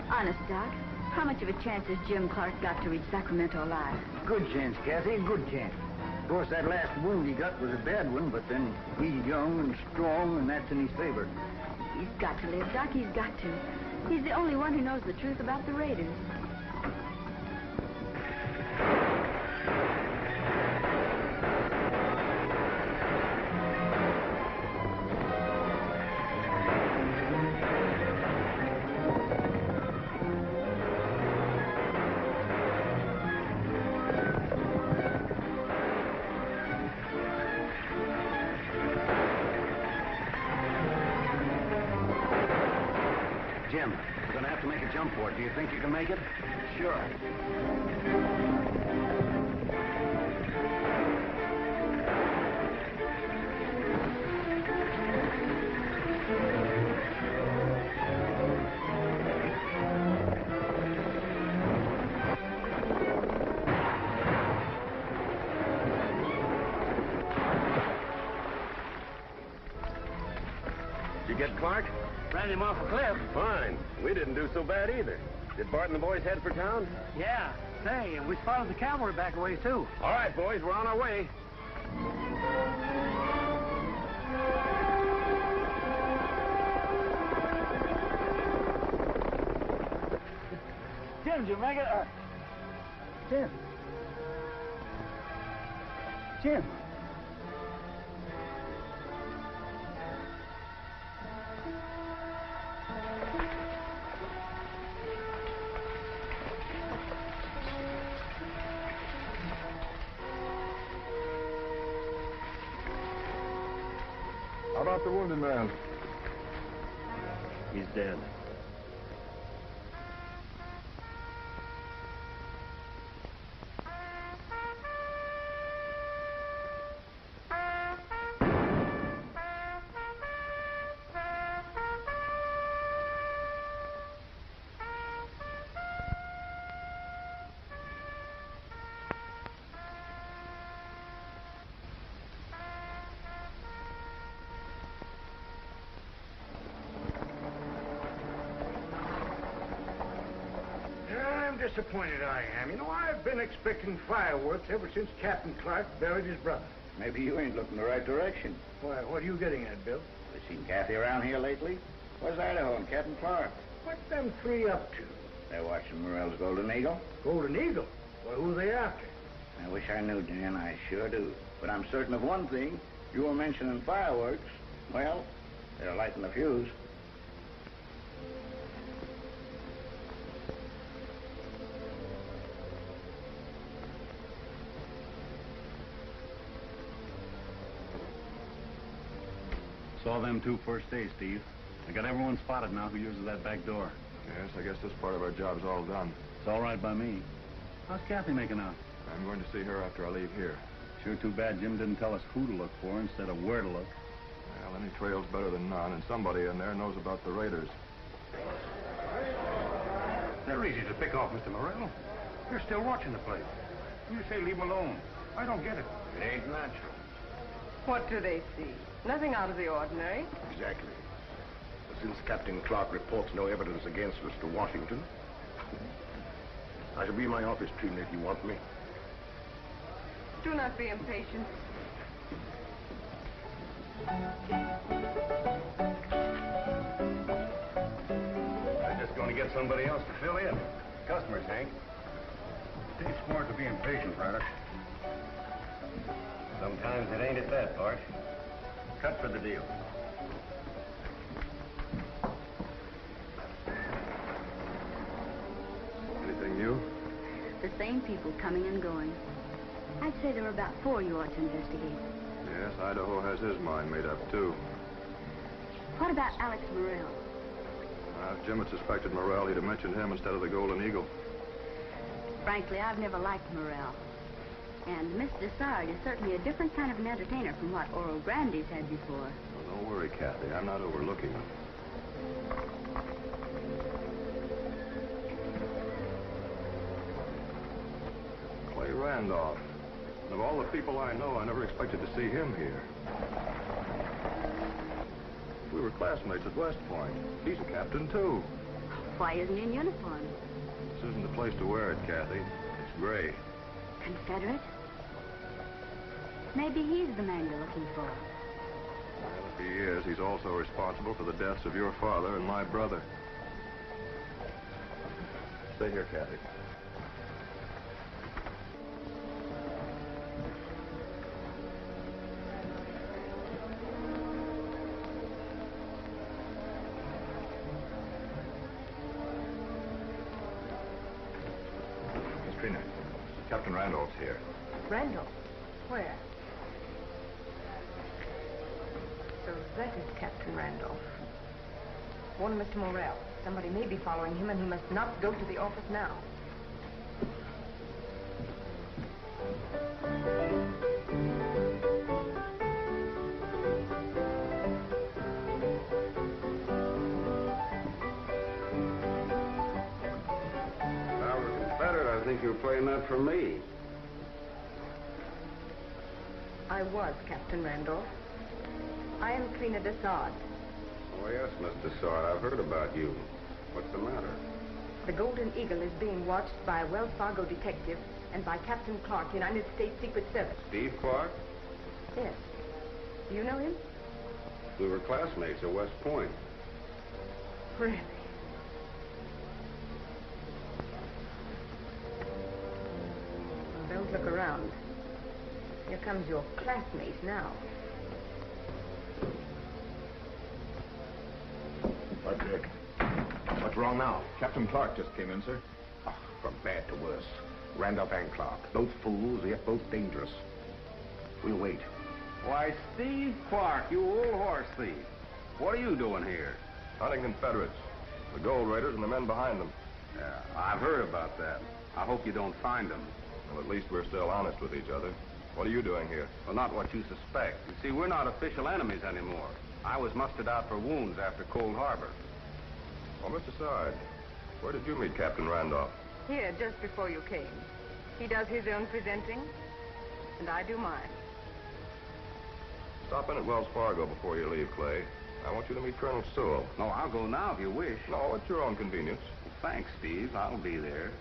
Honest, Doc, how much of a chance has Jim Clark got to reach Sacramento alive? Good chance, Kathy, good chance. Of course, that last wound he got was a bad one, but then he's young and strong, and that's in his favor. He's got to live, Doc, he's got to. He's the only one who knows the truth about the raiders. Jim, you're going to have to make a jump for it. Do you think you can make it? Sure. Did you get Clark? Ran him off a cliff. Fine. We didn't do so bad either. Did Bart and the boys head for town? Yeah. Say, we spotted the cavalry back away, too. All right, boys, we're on our way. Jim, did you make it? Jim. Jim. How about the wounded man? He's dead. I'm disappointed, I am. You know, I've been expecting fireworks ever since Captain Clark buried his brother. Maybe you ain't looking the right direction. Why, what are you getting at, Bill? You seen Kathy around here lately? Where's Idaho and Captain Clark? What's them three up to? They're watching Morel's Golden Eagle. Golden Eagle? Well, who are they after? I wish I knew, Dan. I sure do. But I'm certain of one thing. You were mentioning fireworks. Well, they're lighting the fuse. Saw them two first days, Steve. I got everyone spotted now who uses that back door. Yes, I guess this part of our job's all done. It's all right by me. How's Kathy making out? I'm going to see her after I leave here. Sure too bad Jim didn't tell us who to look for instead of where to look. Well, any trail's better than none, and somebody in there knows about the raiders. They're easy to pick off, Mr. Morel. You're still watching the place. You say leave him alone. I don't get it. It ain't natural. What do they see? Nothing out of the ordinary. Exactly. Since Captain Clark reports no evidence against us to Washington, I shall be in my office, Trina, if you want me. Do not be impatient. I'm just going to get somebody else to fill in. Customers, Hank. It ain't smart to be impatient, Braddock. Sometimes it ain't at that part. Cut for the deal. Anything new? The same people coming and going. I'd say there were about 4 you ought to investigate. Yes, Idaho has his mind made up, too. What about Alex Morel? If Jim had suspected Morel, he'd have mentioned him instead of the Golden Eagle. Frankly, I've never liked Morel. And Miss Dessard is certainly a different kind of an entertainer from what Oro Grande's had before. Well, don't worry, Kathy. I'm not overlooking him. Clay Randolph. And of all the people I know, I never expected to see him here. We were classmates at West Point. He's a captain, too. Why isn't he in uniform? This isn't the place to wear it, Kathy. It's gray. Confederate? Maybe he's the man you're looking for. Well, if he is, he's also responsible for the deaths of your father and my brother. Stay here, Kathy. Miss Trina, Captain Randolph's here. Randolph? Where? So that is Captain Randolph. Warn Mr. Morel. Somebody may be following him, and he must not go to the office now. If I were a Confederate, I think you were playing that for me. I was Captain Randolph. I am Trina Dessard. Oh, yes, Miss Dessard. I've heard about you. What's the matter? The Golden Eagle is being watched by a Wells Fargo detective and by Captain Clark, United States Secret Service. Steve Clark? Yes. Do you know him? We were classmates at West Point. Really? Well, don't look around. Here comes your classmate now. What, Dick? What's wrong now? Captain Clark just came in, sir. Oh, from bad to worse. Randolph and Clark. Both fools, yet both dangerous. We'll wait. Why, Steve Clark, you old horse thief. What are you doing here? Hunting Confederates. The gold raiders and the men behind them. Yeah, I've heard about that. I hope you don't find them. Well, at least we're still honest with each other. What are you doing here? Well, not what you suspect. You see, we're not official enemies anymore. I was mustered out for wounds after Cold Harbor. Well, Mr. Dessard, where did you meet Captain Randolph? Here, just before you came. He does his own presenting, and I do mine. Stop in at Wells Fargo before you leave, Clay. I want you to meet Colonel Sewell. No, I'll go now if you wish. No, at your own convenience. Well, thanks, Steve. I'll be there.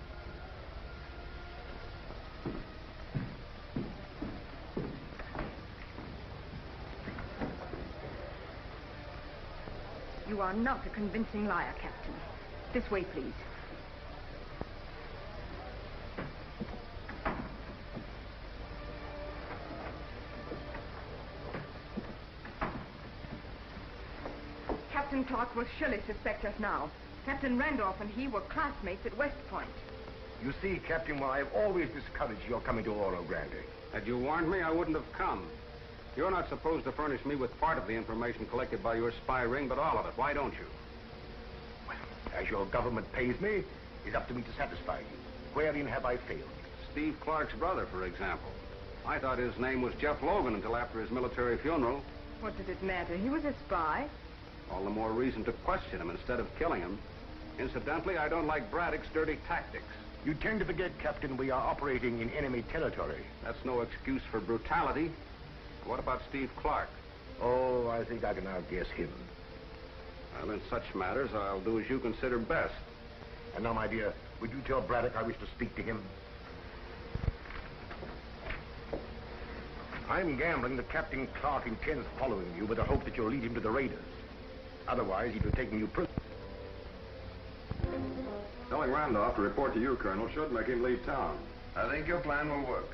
You are not a convincing liar, Captain. This way, please. Captain Clark will surely suspect us now. Captain Randolph and he were classmates at West Point. You see, Captain, well, I've always discouraged your coming to Oro Grande. Had you warned me, I wouldn't have come. You're not supposed to furnish me with part of the information collected by your spy ring, but all of it. Why don't you? Well, as your government pays me, it's up to me to satisfy you. Wherein have I failed? Steve Clark's brother, for example. I thought his name was Jeff Logan until after his military funeral. What did it matter? He was a spy. All the more reason to question him instead of killing him. Incidentally, I don't like Braddock's dirty tactics. You tend to forget, Captain, we are operating in enemy territory. That's no excuse for brutality. What about Steve Clark? Oh, I think I can outguess him. Well, in such matters, I'll do as you consider best. And now, my dear, would you tell Braddock I wish to speak to him? I'm gambling that Captain Clark intends following you with the hope that you'll lead him to the raiders. Otherwise, he'd be taking you prisoner. Telling Randolph to report to you, Colonel, should make him leave town. I think your plan will work.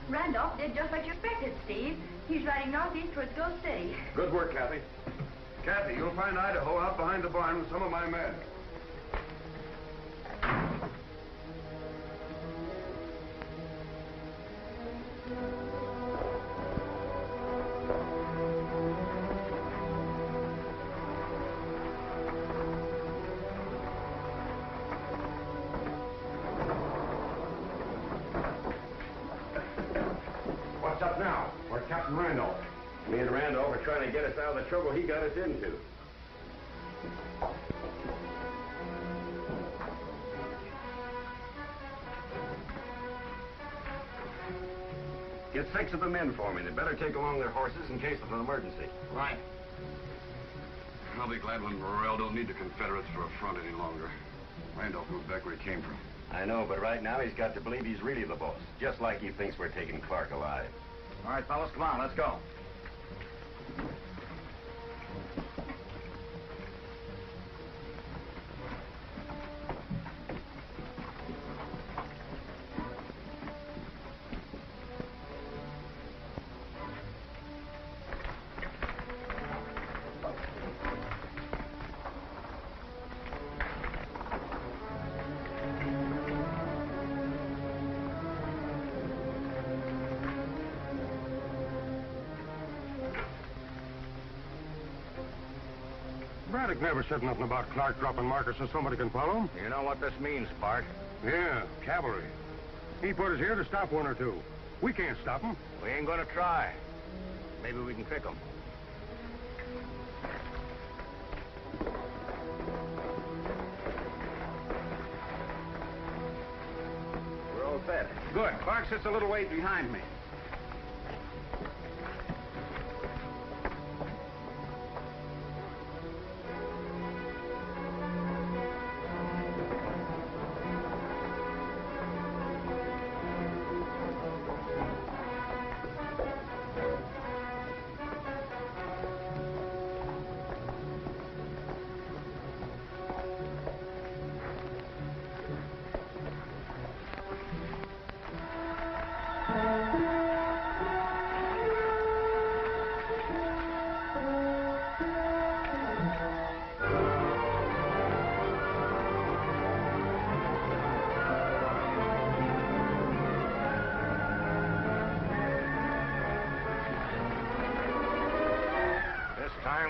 Randolph did just what you expected, Steve. He's riding northeast towards Ghost City. Good work, Kathy. Kathy, you'll find Idaho out behind the barn with some of my men. What's up now? Where's Captain Randolph? Me and Randolph are trying to get us out of the trouble he got us into. Get 6 of the men for me. They better take along their horses in case of an emergency. Right. I'll be glad when Morel don't need the Confederates for a front any longer. Randolph moved back where he came from. I know, but right now he's got to believe he's really the boss. Just like he thinks we're taking Clark alive. All right, fellas, come on, let's go. Braddock never said nothing about Clark dropping markers so somebody can follow him. You know what this means, Spark? Yeah, cavalry. He put us here to stop one or two. We can't stop him. We ain't gonna try. Maybe we can trick them. We're all set. Good. Clark sits a little way behind me.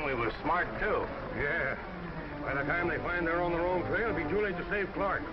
We were smart, too. Yeah. By the time they find they're on the wrong trail, it'll be too late to save Clark.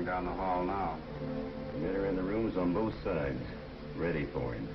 coming down the hall now. The men are in the rooms on both sides, ready for him.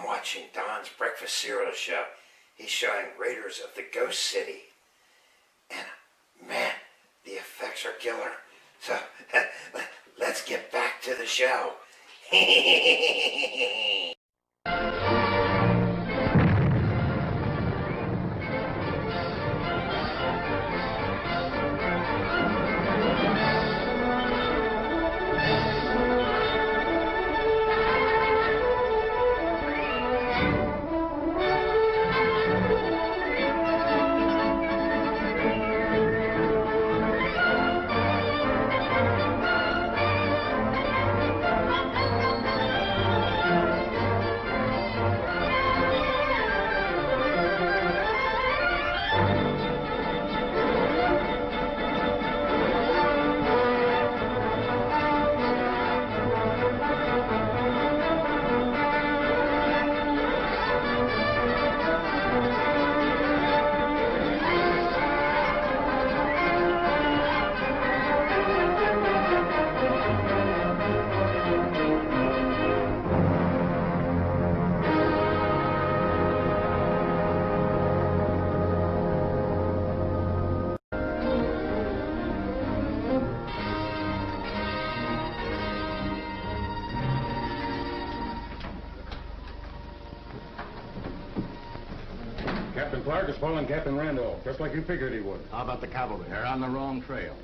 Watching Don's breakfast cereal show. He's showing Raiders of the Ghost City. And man, the effects are killer. So let's get back to the show. Captain Clark is following Captain Randolph, just like you figured he would. How about the cavalry? They're on the wrong trail.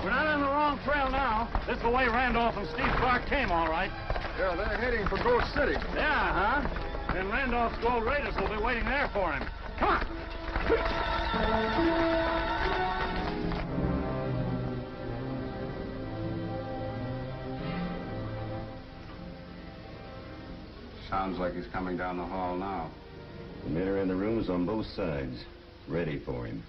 We're not on the wrong trail now. This is the way Randolph and Steve Clark came, all right. Yeah, they're heading for Ghost City. Yeah, huh? Then Randolph's Gold Raiders will be waiting there for him. Come on. Sounds like he's coming down the hall now. The men are in the rooms on both sides, ready for him.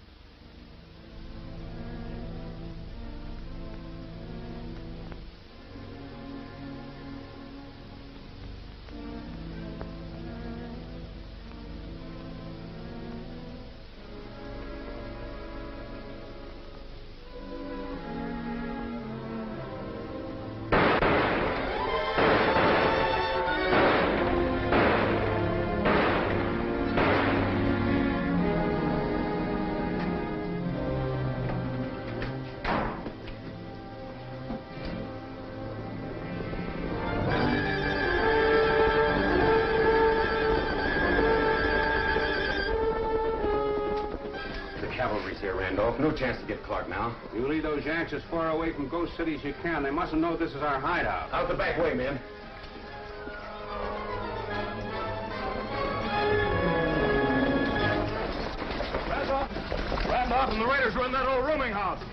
No chance to get Clark now. You lead those Yanks as far away from Ghost City as you can. They mustn't know this is our hideout. Out the back way, men. Randolph and the Raiders are in that old rooming house.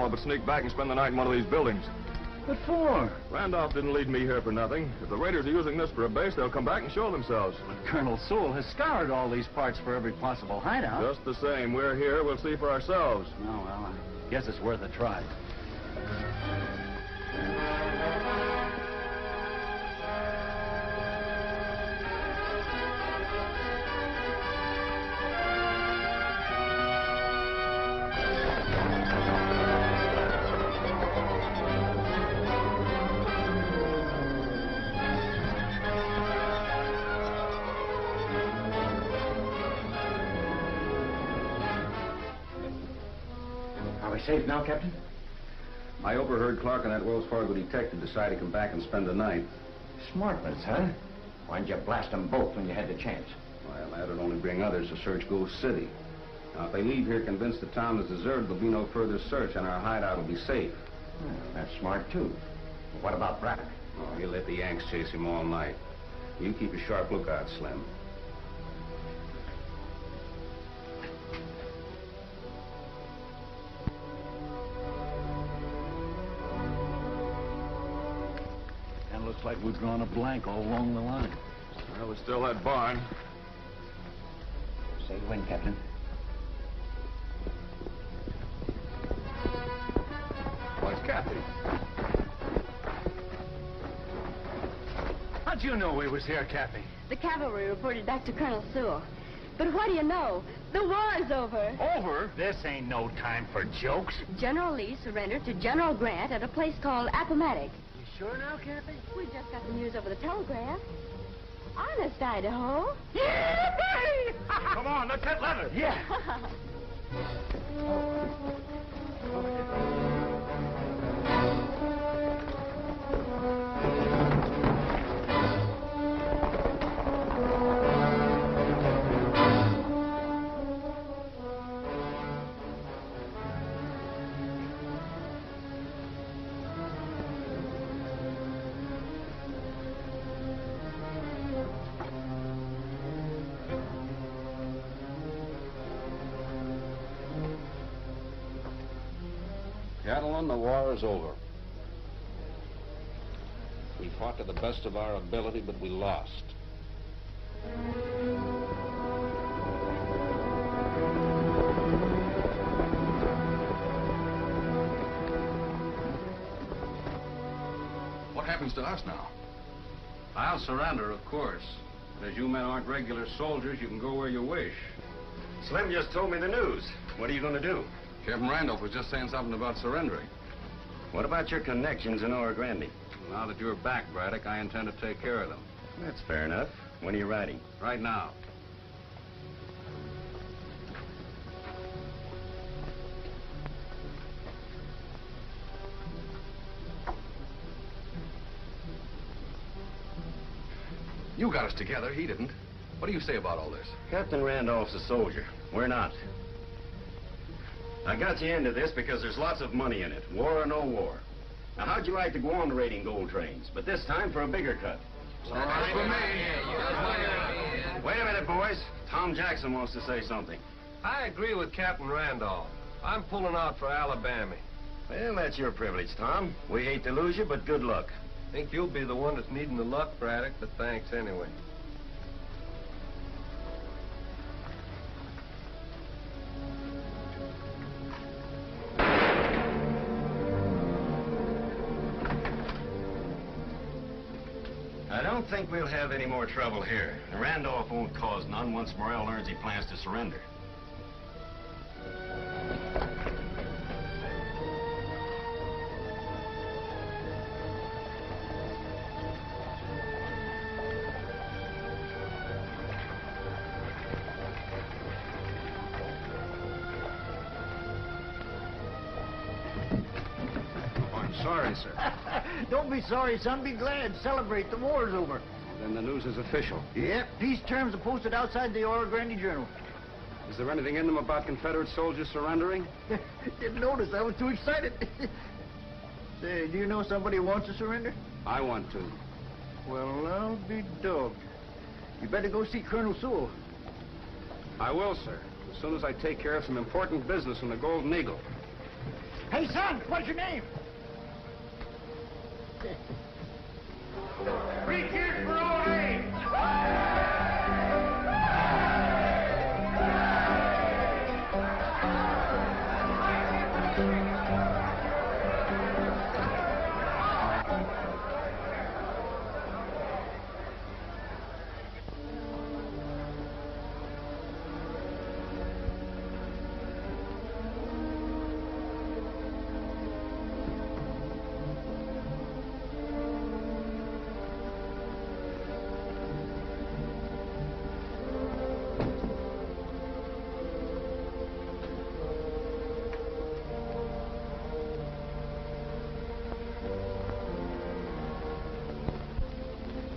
tomorrow, but sneak back and spend the night in one of these buildings. What for? Randolph didn't lead me here for nothing. If the raiders are using this for a base, they'll come back and show themselves. But Colonel Sewell has scoured all these parts for every possible hideout. Just the same, we're here. We'll see for ourselves. Oh, well, I guess it's worth a try. Safe now, Captain? I overheard Clark and that Wells Fargo detective decide to come back and spend the night. Smart ones, huh? Why didn't you blast them both when you had the chance? Well, that'd only bring others to search Gold City. Now, if they leave here convinced the town is deserted, there'll be no further search and our hideout will be safe. That's smart, too. But what about Braddock? Oh, he'll let the Yanks chase him all night. You keep a sharp lookout, Slim. Looks like we've drawn a blank all along the line. Well, there's still that barn. Say when, Captain? Why, it's Kathy. How'd you know we was here, Kathy? The cavalry reported back to Colonel Sewell. But what do you know? The war's over. Over? This ain't no time for jokes. General Lee surrendered to General Grant at a place called Appomattox. Sure now, Kathy? We just got the news over the telegraph. Honest, Idaho. Come on, let's hit leather. Yeah. Gentlemen, the war is over. We fought to the best of our ability, but we lost. What happens to us now? I'll surrender, of course. But as you men aren't regular soldiers, you can go where you wish. Slim just told me the news. What are you going to do? Captain Randolph was just saying something about surrendering. What about your connections in Oro Grande? Now that you're back, Braddock, I intend to take care of them. That's fair enough. When are you riding? Right now. You got us together. He didn't. What do you say about all this? Captain Randolph's a soldier. We're not. I got you into this because there's lots of money in it, war or no war. Now, how'd you like to go on raiding gold trains, but this time for a bigger cut? All right for me. Wait a minute, boys. Tom Jackson wants to say something. I agree with Captain Randolph. I'm pulling out for Alabama. Well, that's your privilege, Tom. We hate to lose you, but good luck. Think you'll be the one that's needing the luck, Braddock, but thanks anyway. I don't think we'll have any more trouble here. Randolph won't cause none once Morel learns he plans to surrender. Sorry, sir. Don't be sorry, son. Be glad. Celebrate. The war's over. Then the news is official. Yep. Peace terms are posted outside the Oro Grande Journal. Is there anything in them about Confederate soldiers surrendering? Didn't notice. I was too excited. Say, do you know somebody who wants to surrender? I want to. Well, I'll be dogged. You better go see Colonel Sewell. I will, sir. As soon as I take care of some important business from the Golden Eagle. Hey, son, what's your name? 3 cheers for old Abe!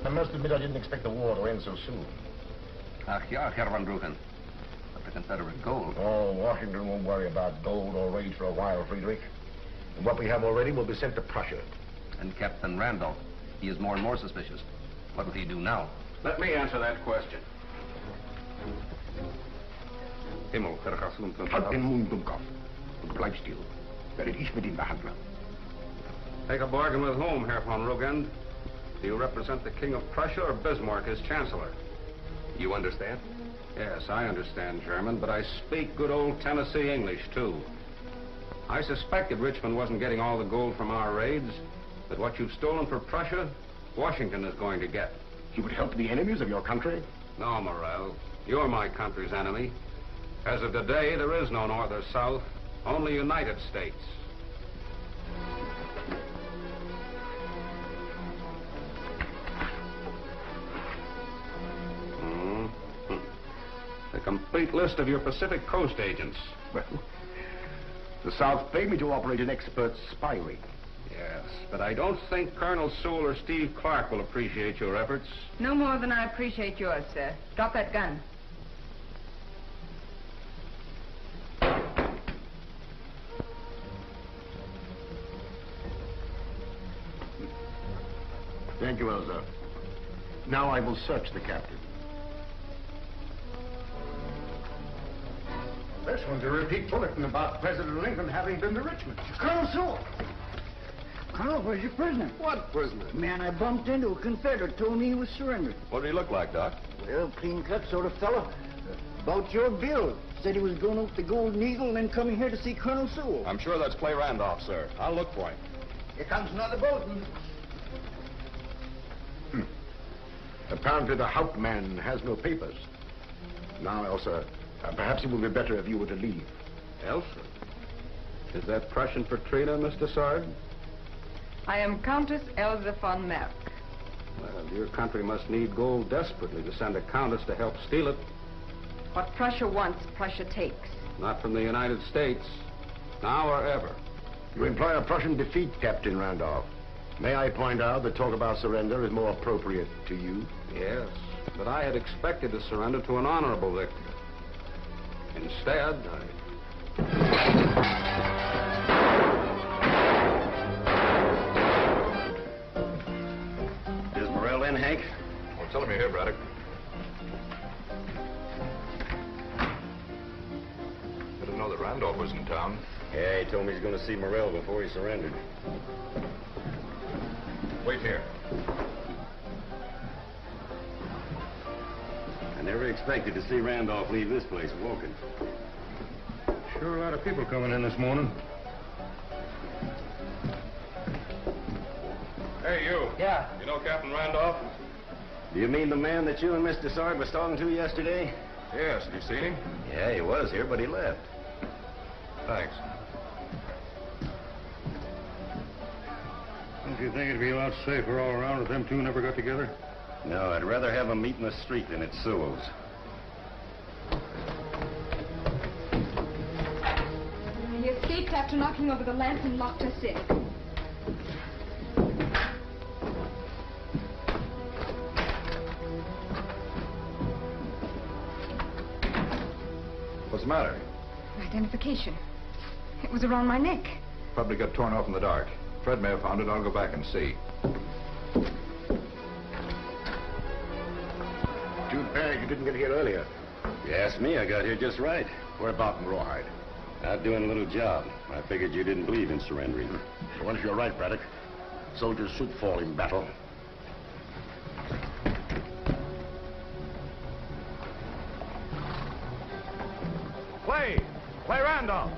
I must admit I didn't expect the war to end so soon. Ach ja, Herr Van Drucken. But the Confederate gold. Oh, Washington won't worry about gold or raids for a while, Friedrich. And what we have already will be sent to Prussia. And Captain Randolph, he is more and more suspicious. What will he do now? Let me answer that question. Himmel, halt den Mund, Dummkopf. Und bleib still. Werde ich mit ihm behandeln. Take a bargain with whom, Herr von Rugend? Do you represent the King of Prussia or Bismarck as Chancellor? You understand? Yes, I understand German, but I speak good old Tennessee English, too. I suspected Richmond wasn't getting all the gold from our raids, but what you've stolen for Prussia, Washington is going to get. You would help the enemies of your country? No, Morel. You're my country's enemy. As of today, there is no North or South, only United States. A complete list of your Pacific Coast agents. Well, the South pay me to operate an expert spy ring. Yes, but I don't think Colonel Sewell or Steve Clark will appreciate your efforts. No more than I appreciate yours, sir. Drop that gun. Thank you, Elsa. Now I will search the captain. This one's a repeat bulletin about President Lincoln having been to Richmond. Colonel Sewell! Colonel, where's your prisoner? What prisoner? Man I bumped into, a Confederate, told me he was surrendered. What did he look like, Doc? Well, clean-cut sort of fellow. About your build. Said he was going up the Golden Eagle and then coming here to see Colonel Sewell. I'm sure that's Clay Randolph, sir. I'll look for him. Here comes another boatman. Apparently the Hauptmann has no papers. Now, Elsa, perhaps it would be better if you were to leave. Elsa? Is that Prussian for Trina, Miss Dessard? I am Countess Elsa von Merck. Well, your country must need gold desperately to send a countess to help steal it. What Prussia wants, Prussia takes. Not from the United States. Now or ever. You imply a Prussian defeat, Captain Randolph. May I point out that talk about surrender is more appropriate to you? Yes, but I had expected to surrender to an honorable victory. Instead, Is Morel in, Hank? Well, tell him you're here, Braddock. I didn't know that Randolph was in town. Yeah, he told me he's going to see Morel before he surrendered. Wait here. I never expected to see Randolph leave this place walking. Sure a lot of people coming in this morning. Hey, you. Yeah. You know Captain Randolph? Do you mean the man that you and Miss Dessard was talking to yesterday? Yes. Have you seen him? Yeah, he was here, but he left. Thanks. Don't you think it'd be a lot safer all around if them two never got together? No, I'd rather have them meet in the street than at Sewell's. He escaped after knocking over the lamp and locked us in. What's the matter? Identification. It was around my neck. Probably got torn off in the dark. Fred may have found it. I'll go back and see. Too bad you didn't get here earlier. If you ask me, I got here just right. We're about in Rawhide. Out doing a little job. I figured you didn't believe in surrendering. Once you're right, Braddock. Soldiers should fall in battle. Play Randolph.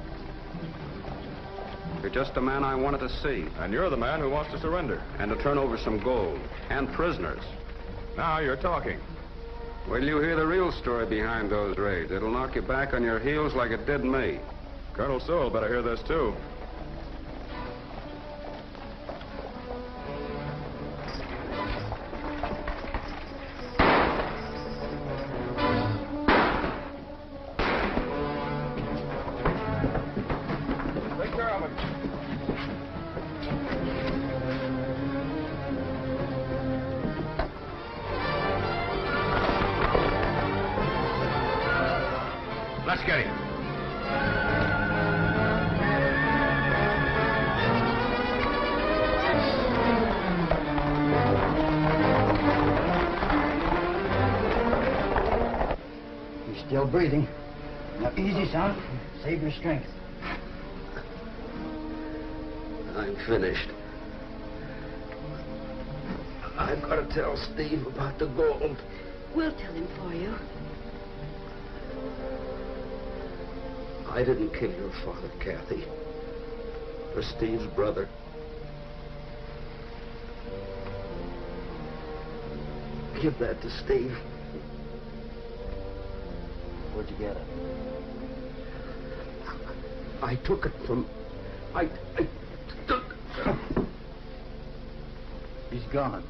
You're just the man I wanted to see. And you're the man who wants to surrender. And to turn over some gold. And prisoners. Now you're talking. Wait till you hear the real story behind those raids. It'll knock you back on your heels like it did me. Colonel Sewell better hear this, too. Take care of it. Let's get him. He's still breathing. Now, easy, son. Save your strength. I'm finished. I've got to tell Steve about the gold. We'll tell him for you. I didn't kill your father, Kathy. Or Steve's brother. Give that to Steve. Where'd you get it? I took it from... I took... He's gone.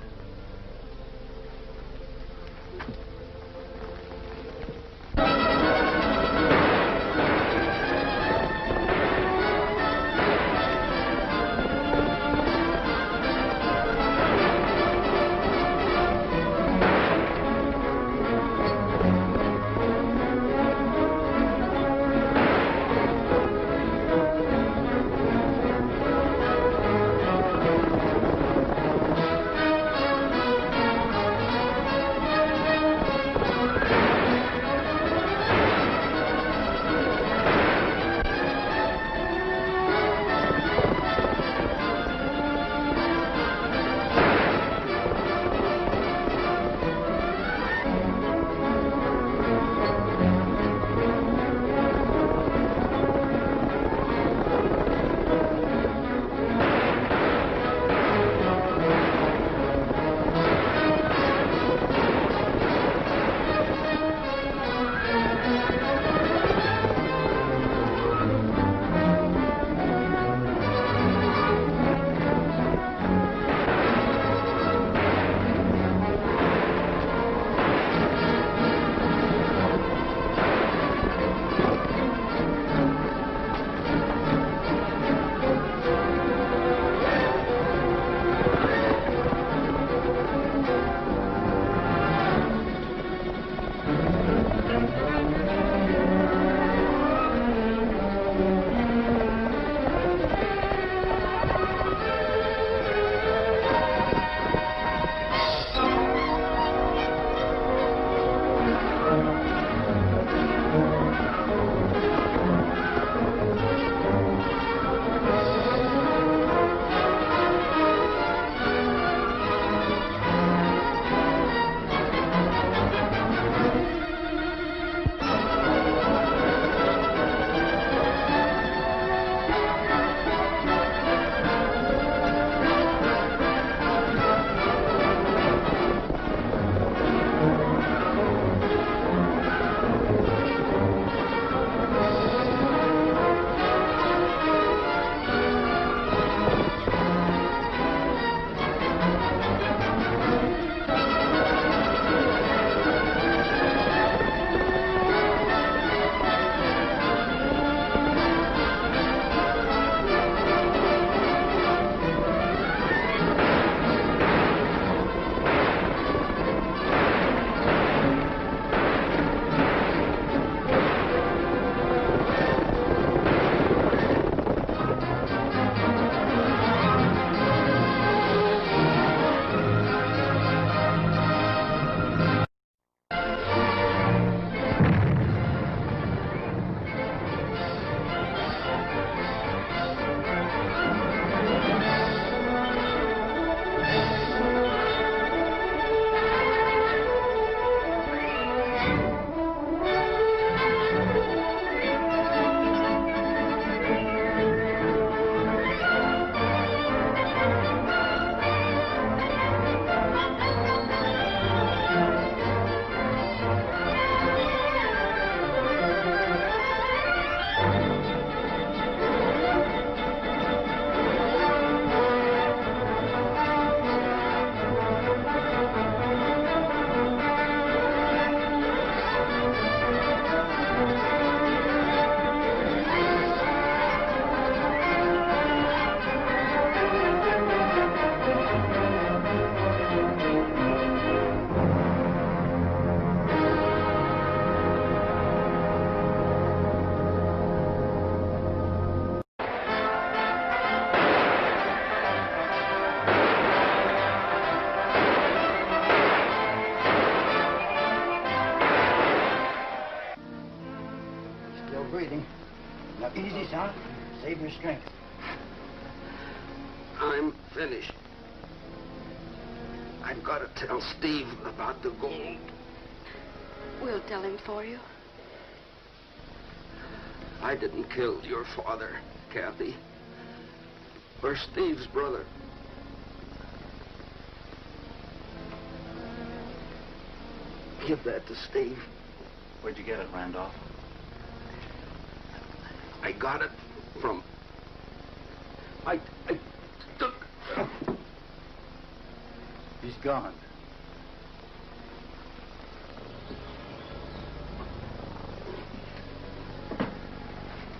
Still breathing. Now, easy, son. Save your strength. I'm finished. I've got to tell Steve about the gold. We'll tell him for you. I didn't kill your father, Kathy. Or Steve's brother. Give that to Steve. Where'd you get it, Randolph? I got it from... I took... He's gone.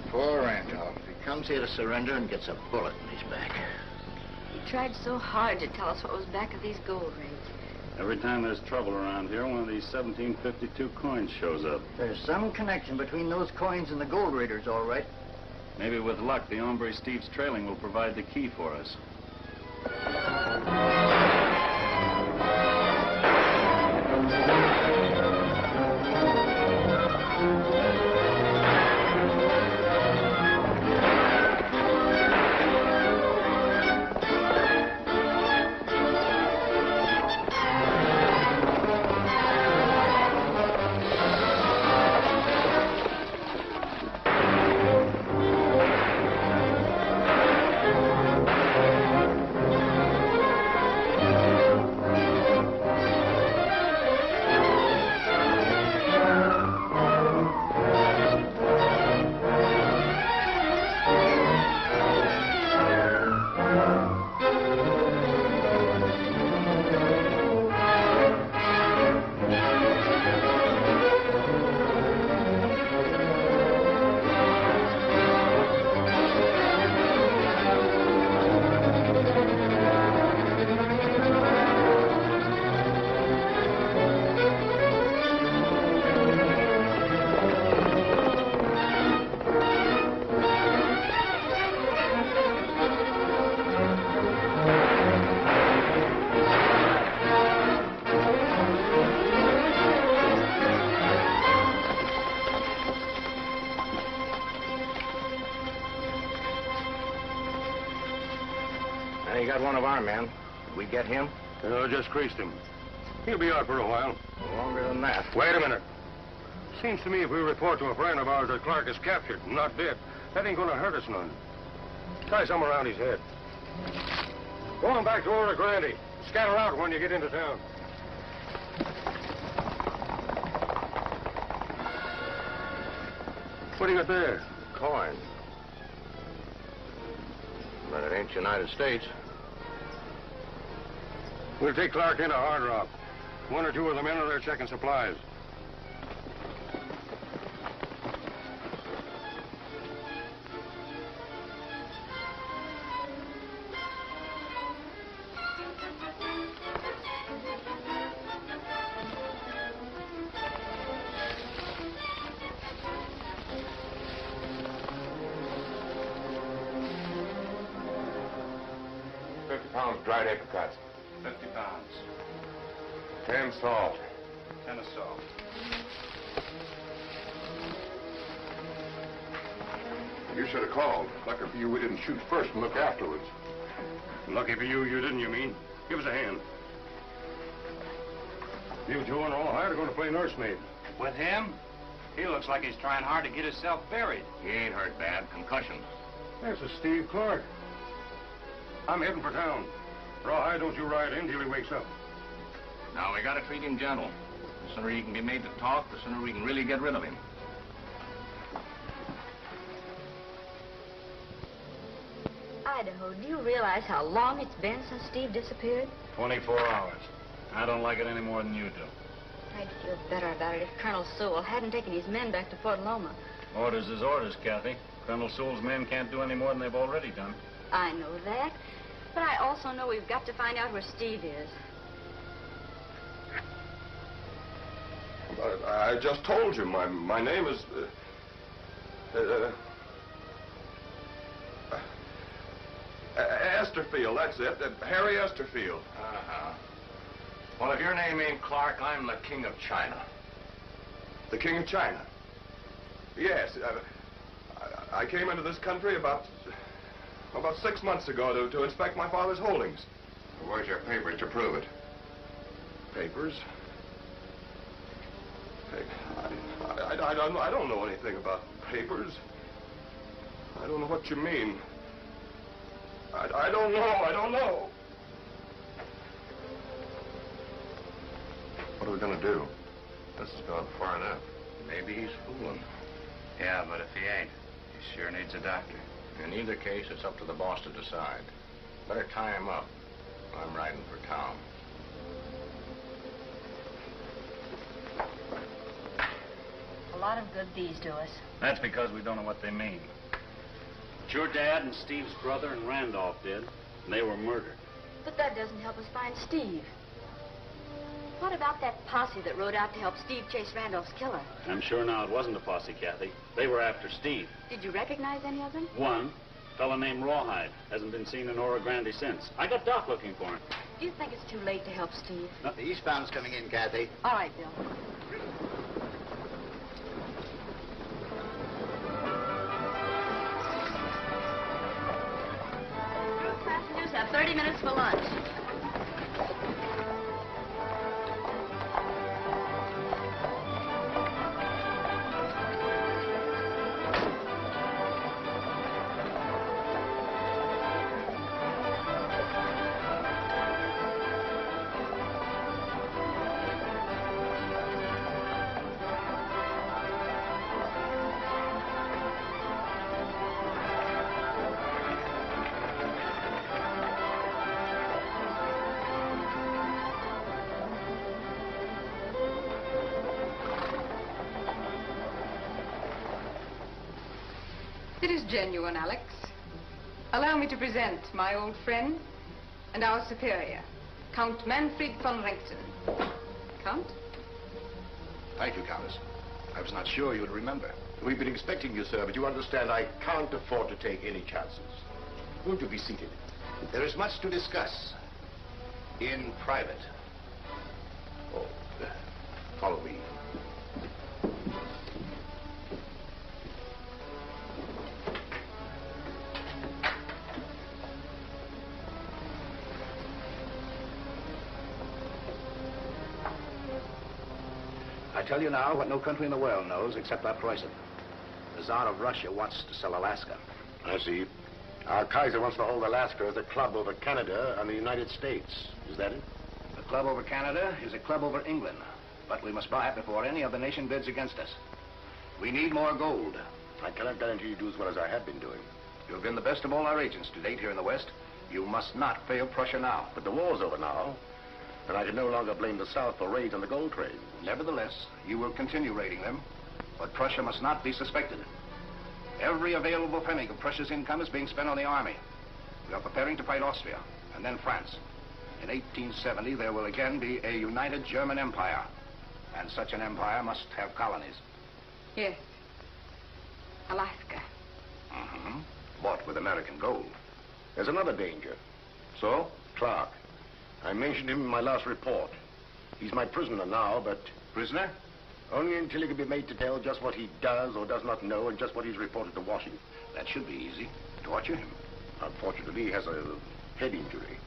Poor Randolph. He comes here to surrender and gets a bullet in his back. He tried so hard to tell us what was back of these gold rings. Every time there's trouble around here, one of these 1752 coins shows up. There's some connection between those coins and the gold raiders, all right. Maybe with luck, the hombre Steve's trailing will provide the key for us. You got one of our men. Did we get him? Just creased him. He'll be out for a while. Longer than that. Wait a minute. Seems to me if we report to a friend of ours that Clark is captured and not dead, that ain't gonna hurt us none. Tie some around his head. Go on back to Oro Grande. Scatter out when you get into town. What do you got there? Coin. But it ain't United States. We'll take Clark into Hard Rock. One or two of the men are there checking supplies. £50 dried apricots. 50 pounds. 10 salt. 10 of salt. You should have called. Lucky for you we didn't shoot first and look afterwards. Lucky for you, you didn't, you mean? Give us a hand. You two and all hired are going to play nursemaid. With him? He looks like he's trying hard to get himself buried. He ain't hurt bad. Concussion. This is Steve Clark. I'm heading for town. Rawhide, don't you ride in till he wakes up. Now, we gotta treat him gentle. The sooner he can be made to talk, the sooner we can really get rid of him. Idaho, do you realize how long it's been since Steve disappeared? 24 hours. I don't like it any more than you do. I'd feel better about it if Colonel Sewell hadn't taken his men back to Fort Loma. Orders is orders, Kathy. Colonel Sewell's men can't do any more than they've already done. I know that. But I also know we've got to find out where Steve is. I just told you, my name is... Esterfield, that's it. Harry Esterfield. Uh-huh. Well, if your name ain't Clark, I'm the King of China. The King of China? Yes. I came into this country about 6 months ago to inspect my father's holdings. Where's your papers to prove it? Papers? I don't know anything about papers. I don't know what you mean. I don't know. What are we going to do? This has gone far enough. Maybe he's fooling. Yeah, but if he ain't, he sure needs a doctor. In either case, it's up to the boss to decide. Better tie him up. I'm riding for town. A lot of good these do us. That's because we don't know what they mean. But your dad and Steve's brother and Randolph did, and they were murdered. But that doesn't help us find Steve. What about that posse that rode out to help Steve chase Randolph's killer? I'm sure now it wasn't a posse, Kathy. They were after Steve. Did you recognize any of them? One, a fellow named Rawhide, hasn't been seen in Oro Grande since. I got Doc looking for him. Do you think it's too late to help Steve? No, the eastbound's coming in, Kathy. All right, Bill. Passengers have 30 minutes for lunch. It is genuine, Alex. Allow me to present my old friend and our superior, Count Manfred von Renkton. Count? Thank you, Countess. I was not sure you would remember. We've been expecting you, sir, but you understand I can't afford to take any chances. Won't you be seated? There is much to discuss. In private. Oh, follow me. I tell you now what no country in the world knows except our Preußen. The Tsar of Russia wants to sell Alaska. I see. Our Kaiser wants to hold Alaska as a club over Canada and the United States. Is that it? The club over Canada is a club over England. But we must buy it before any other nation bids against us. We need more gold. I cannot guarantee you do as well as I have been doing. You've been the best of all our agents to date here in the West. You must not fail Prussia now. But the war's over now, and I can no longer blame the South for raids on the gold trade. Nevertheless, you will continue raiding them, but Prussia must not be suspected. Every available penny of Prussia's income is being spent on the army. We are preparing to fight Austria, and then France. In 1870, there will again be a united German empire, and such an empire must have colonies. Yes. Alaska. Mm-hmm. Bought with American gold. There's another danger. So? Clark. I mentioned him in my last report. He's my prisoner now, but... Prisoner? Only until he can be made to tell just what he does or does not know and just what he's reported to Washington. That should be easy. Torture him. Unfortunately, he has a head injury.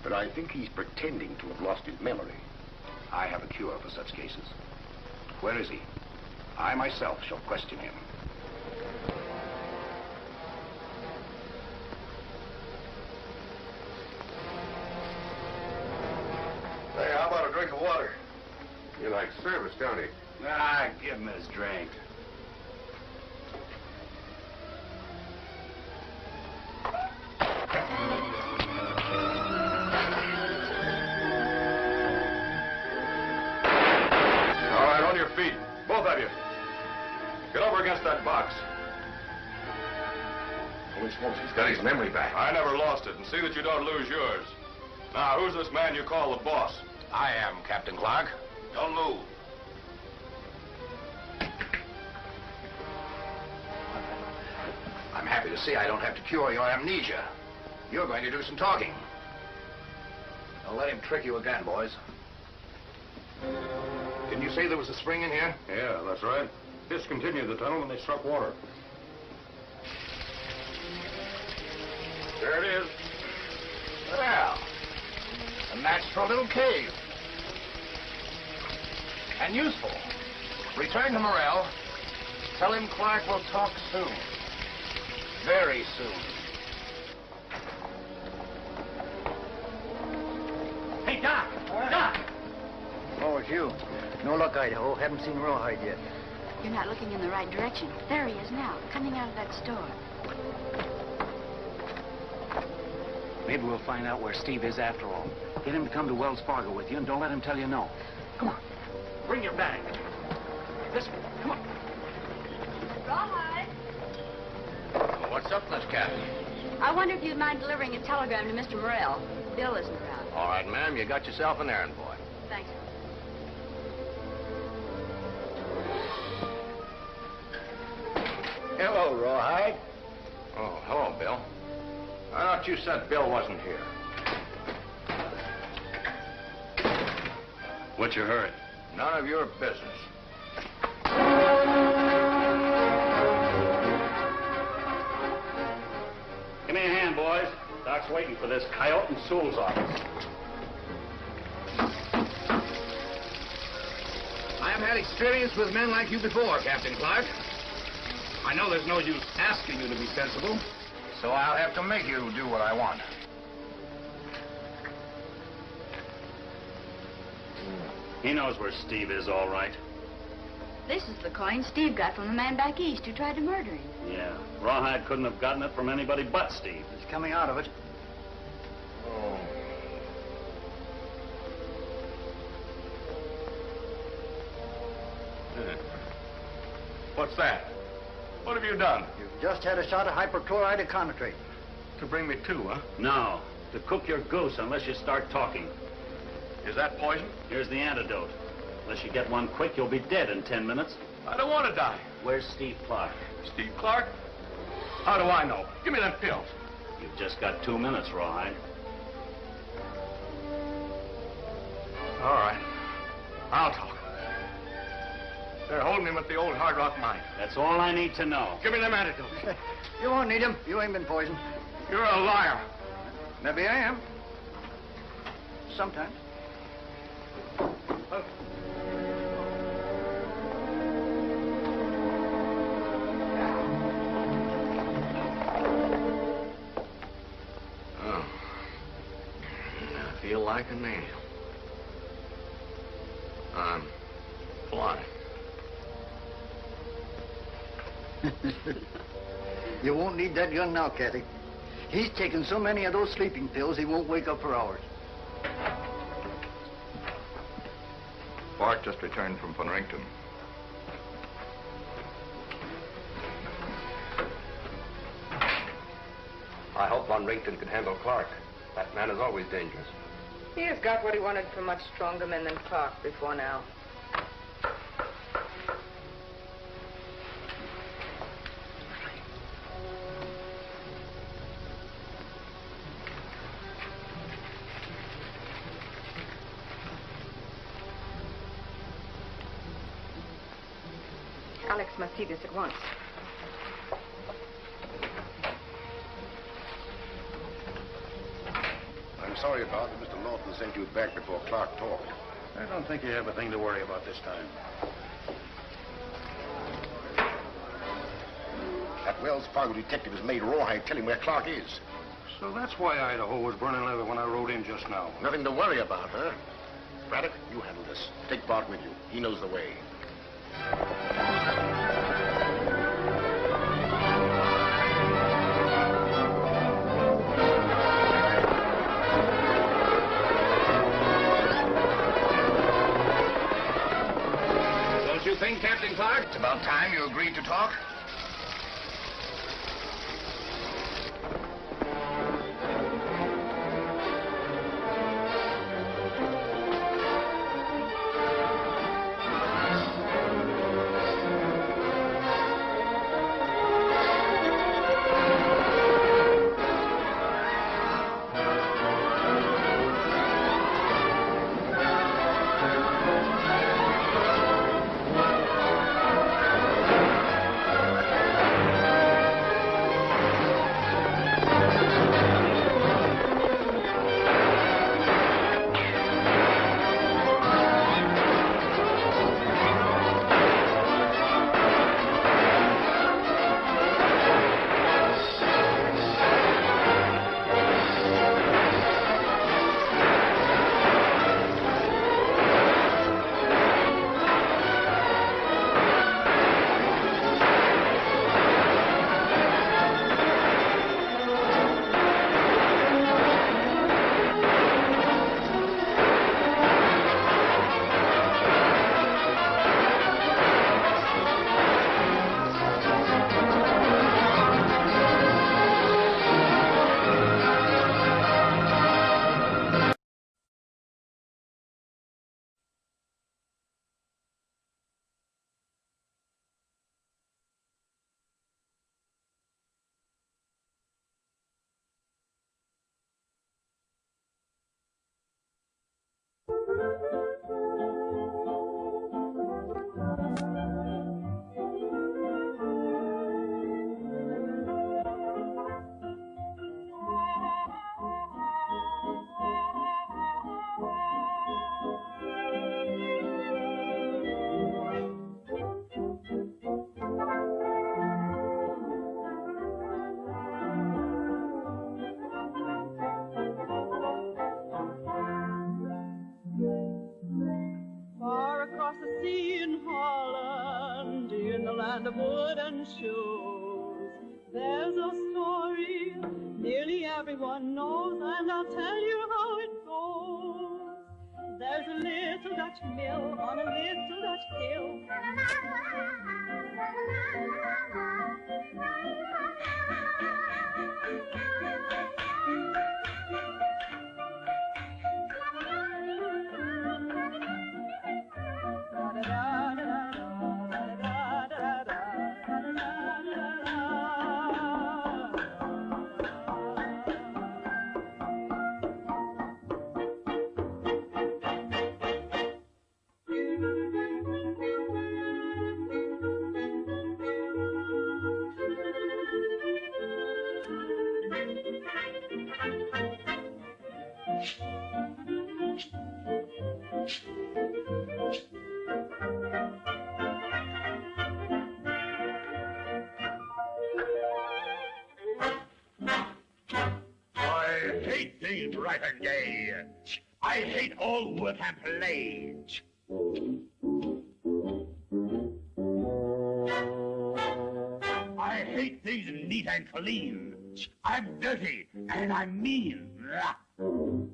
But I think he's pretending to have lost his memory. I have a cure for such cases. Where is he? I myself shall question him. Hey, how about a drink of water? You like service, don't you? Ah, give him his drink. All right, on your feet. Both of you. Get over against that box. Holy smokes, he's got his memory back. I never lost it, and see that you don't lose yours. Now, who's this man you call the boss? I am, Captain Clark. Don't move. I'm happy to see I don't have to cure your amnesia. You're going to do some talking. Don't let him trick you again, boys. Didn't you say there was a spring in here? Yeah, that's right. discontinued the tunnel when they struck water. There it is. Well, a natural little cave. And useful. Return to Morel. Tell him Clark will talk soon. Very soon. Hey, Doc! Doc! Oh, it's you. No luck, Idaho. Haven't seen Rawhide yet. You're not looking in the right direction. There he is now, coming out of that store. Maybe we'll find out where Steve is after all. Get him to come to Wells Fargo with you, and don't let him tell you no. Come on. Bring your bag. This way. Come on. Rawhide. Well, what's up, Miss Kathy? I wonder if you'd mind delivering a telegram to Mr. Morel. Bill isn't around. All right, ma'am, you got yourself an errand boy. Thanks. Hello, Rawhide. Oh, hello, Bill. I thought you said Bill wasn't here. What's your hurry? None of your business. Give me a hand, boys. Doc's waiting for this coyote in Sewell's office. I have had experience with men like you before, Captain Clark. I know there's no use asking you to be sensible, so I'll have to make you do what I want. He knows where Steve is, all right. This is the coin Steve got from the man back east who tried to murder him. Yeah, Rawhide couldn't have gotten it from anybody but Steve. He's coming out of it. Oh. What's that? What have you done? You've just had a shot of hyperchloride of concentrate. To bring me to, huh? No, to cook your goose unless you start talking. Is that poison? Here's the antidote. Unless you get one quick, you'll be dead in 10 minutes. I don't want to die. Where's Steve Clark? Steve Clark? How do I know? Give me them pills. You've just got 2 minutes, Rawhide. All right. I'll talk. They're holding him at the old Hard Rock mine. That's all I need to know. Give me them antidotes. You won't need him. You ain't been poisoned. You're a liar. Maybe I am. Sometimes. Oh. I feel like an angel. I'm flying. You won't need that gun now, Kathy. He's taken so many of those sleeping pills he won't wake up for hours. Bart just returned from Penrington. I hope Von Rington can handle Clark. That man is always dangerous. He has got what he wanted from much stronger men than Clark before now. Alex must see this at once. I'm sorry about that Mr. Lawton sent you back before Clark talked. I don't think you have a thing to worry about this time. That Wells Fargo detective has made Rawhide tell him where Clark is. So that's why Idaho was burning leather when I rode in just now. Nothing to worry about, huh? Braddock, you handle this. Take Bart with you. He knows the way. Don't you think, Captain Clark, it's about time you agreed to talk? wooden shoes. There's a story nearly everyone knows, and I'll tell you how it goes. There's a little Dutch mill on a little Dutch hill. I hate these bright and gay. I hate all work and play. I hate things neat and clean. I'm dirty and I'm mean. Oh.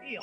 Ew.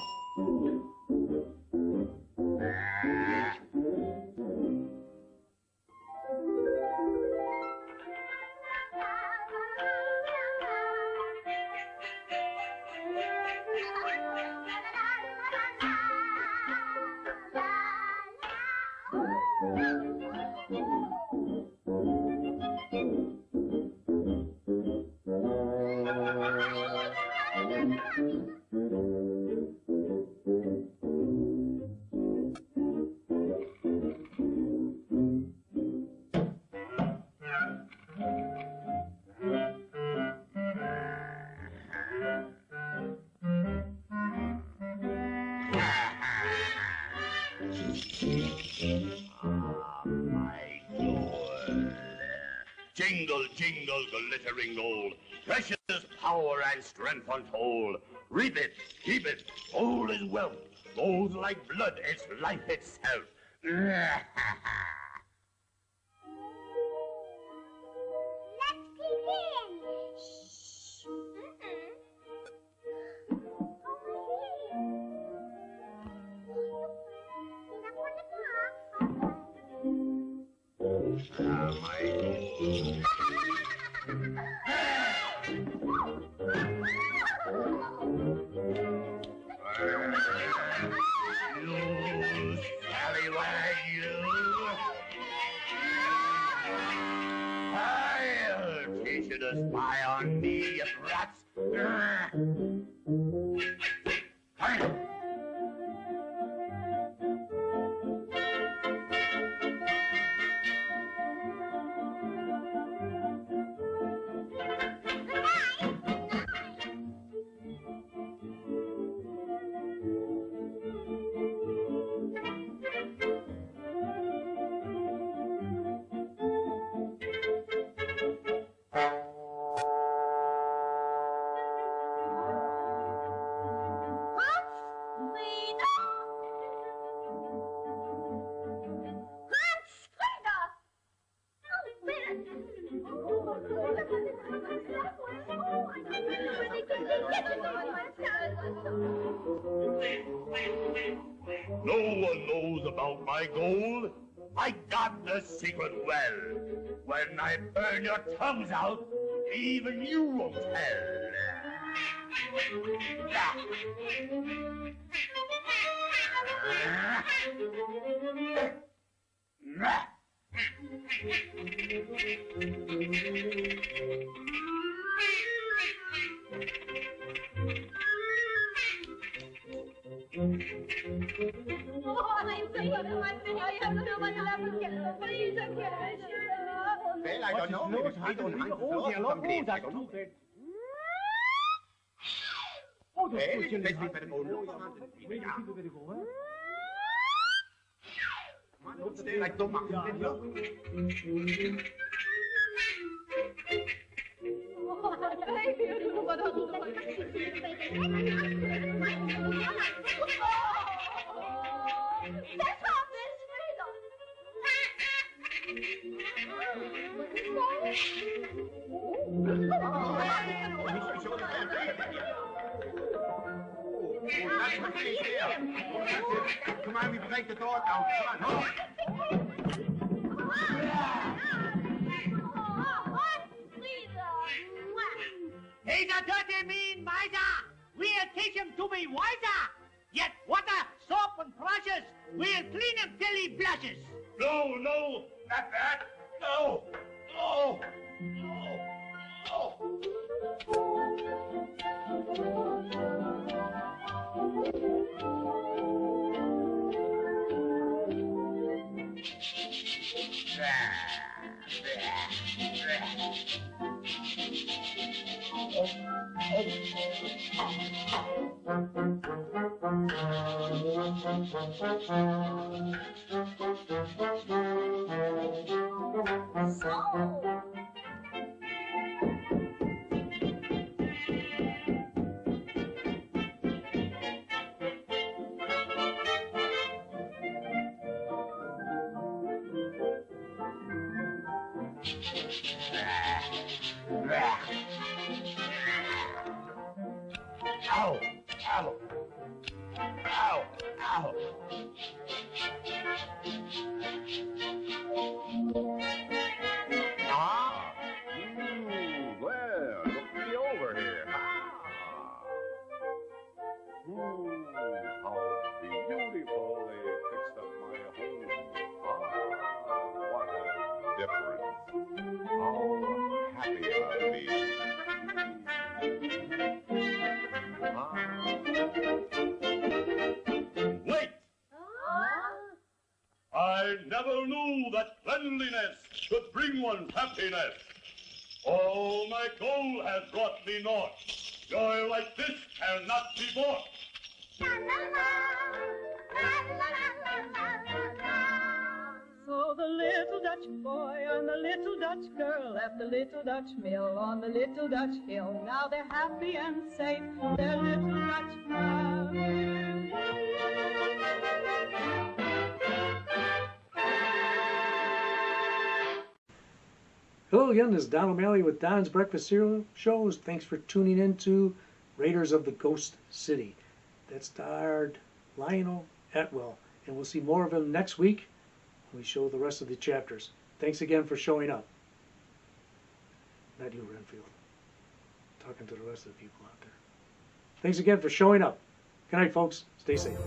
Jingle, jingle, glittering gold, precious power and strength untold. Reap it, keep it, gold is wealth. Gold's like blood, it's life itself. Let's peek in. Shh. You scallywag, you! I'll teach you to spy on me, you rats! No one knows about my gold. I got the secret well. When I burn your tongues out, even you won't tell. Well, I don't know. I don't know. Oh, stay like the mountain. Oh, Come on, we break the door down. Come on, He's a dirty, mean miser. We'll teach him to be wiser. Yet water, soap, and brushes, we'll clean him till he blushes. No, no, not that. No, no, no, Ow! Ow! Ow! Ow! Ah! Well, look me over here. How beautiful they fixed up my home. What a difference. How happy I'll be. Wait! I never knew that cleanliness could bring one happiness. All my gold has brought me naught. Joy like this cannot be bought. So the little Dutch boy and the little Dutch girl left the little Dutch mill on the little Dutch hill. Now they're happy and safe, their little Dutch mill. Hello again, this is Don O'Malley with Don's Breakfast Cereal Shows. Thanks for tuning in to Raiders of the Ghost City. That starred Lionel Atwill, and we'll see more of him next week when we show the rest of the chapters. Thanks again for showing up. Not you, Renfield. Talking to the rest of the people out there. Thanks again for showing up. Good night, folks. Stay safe.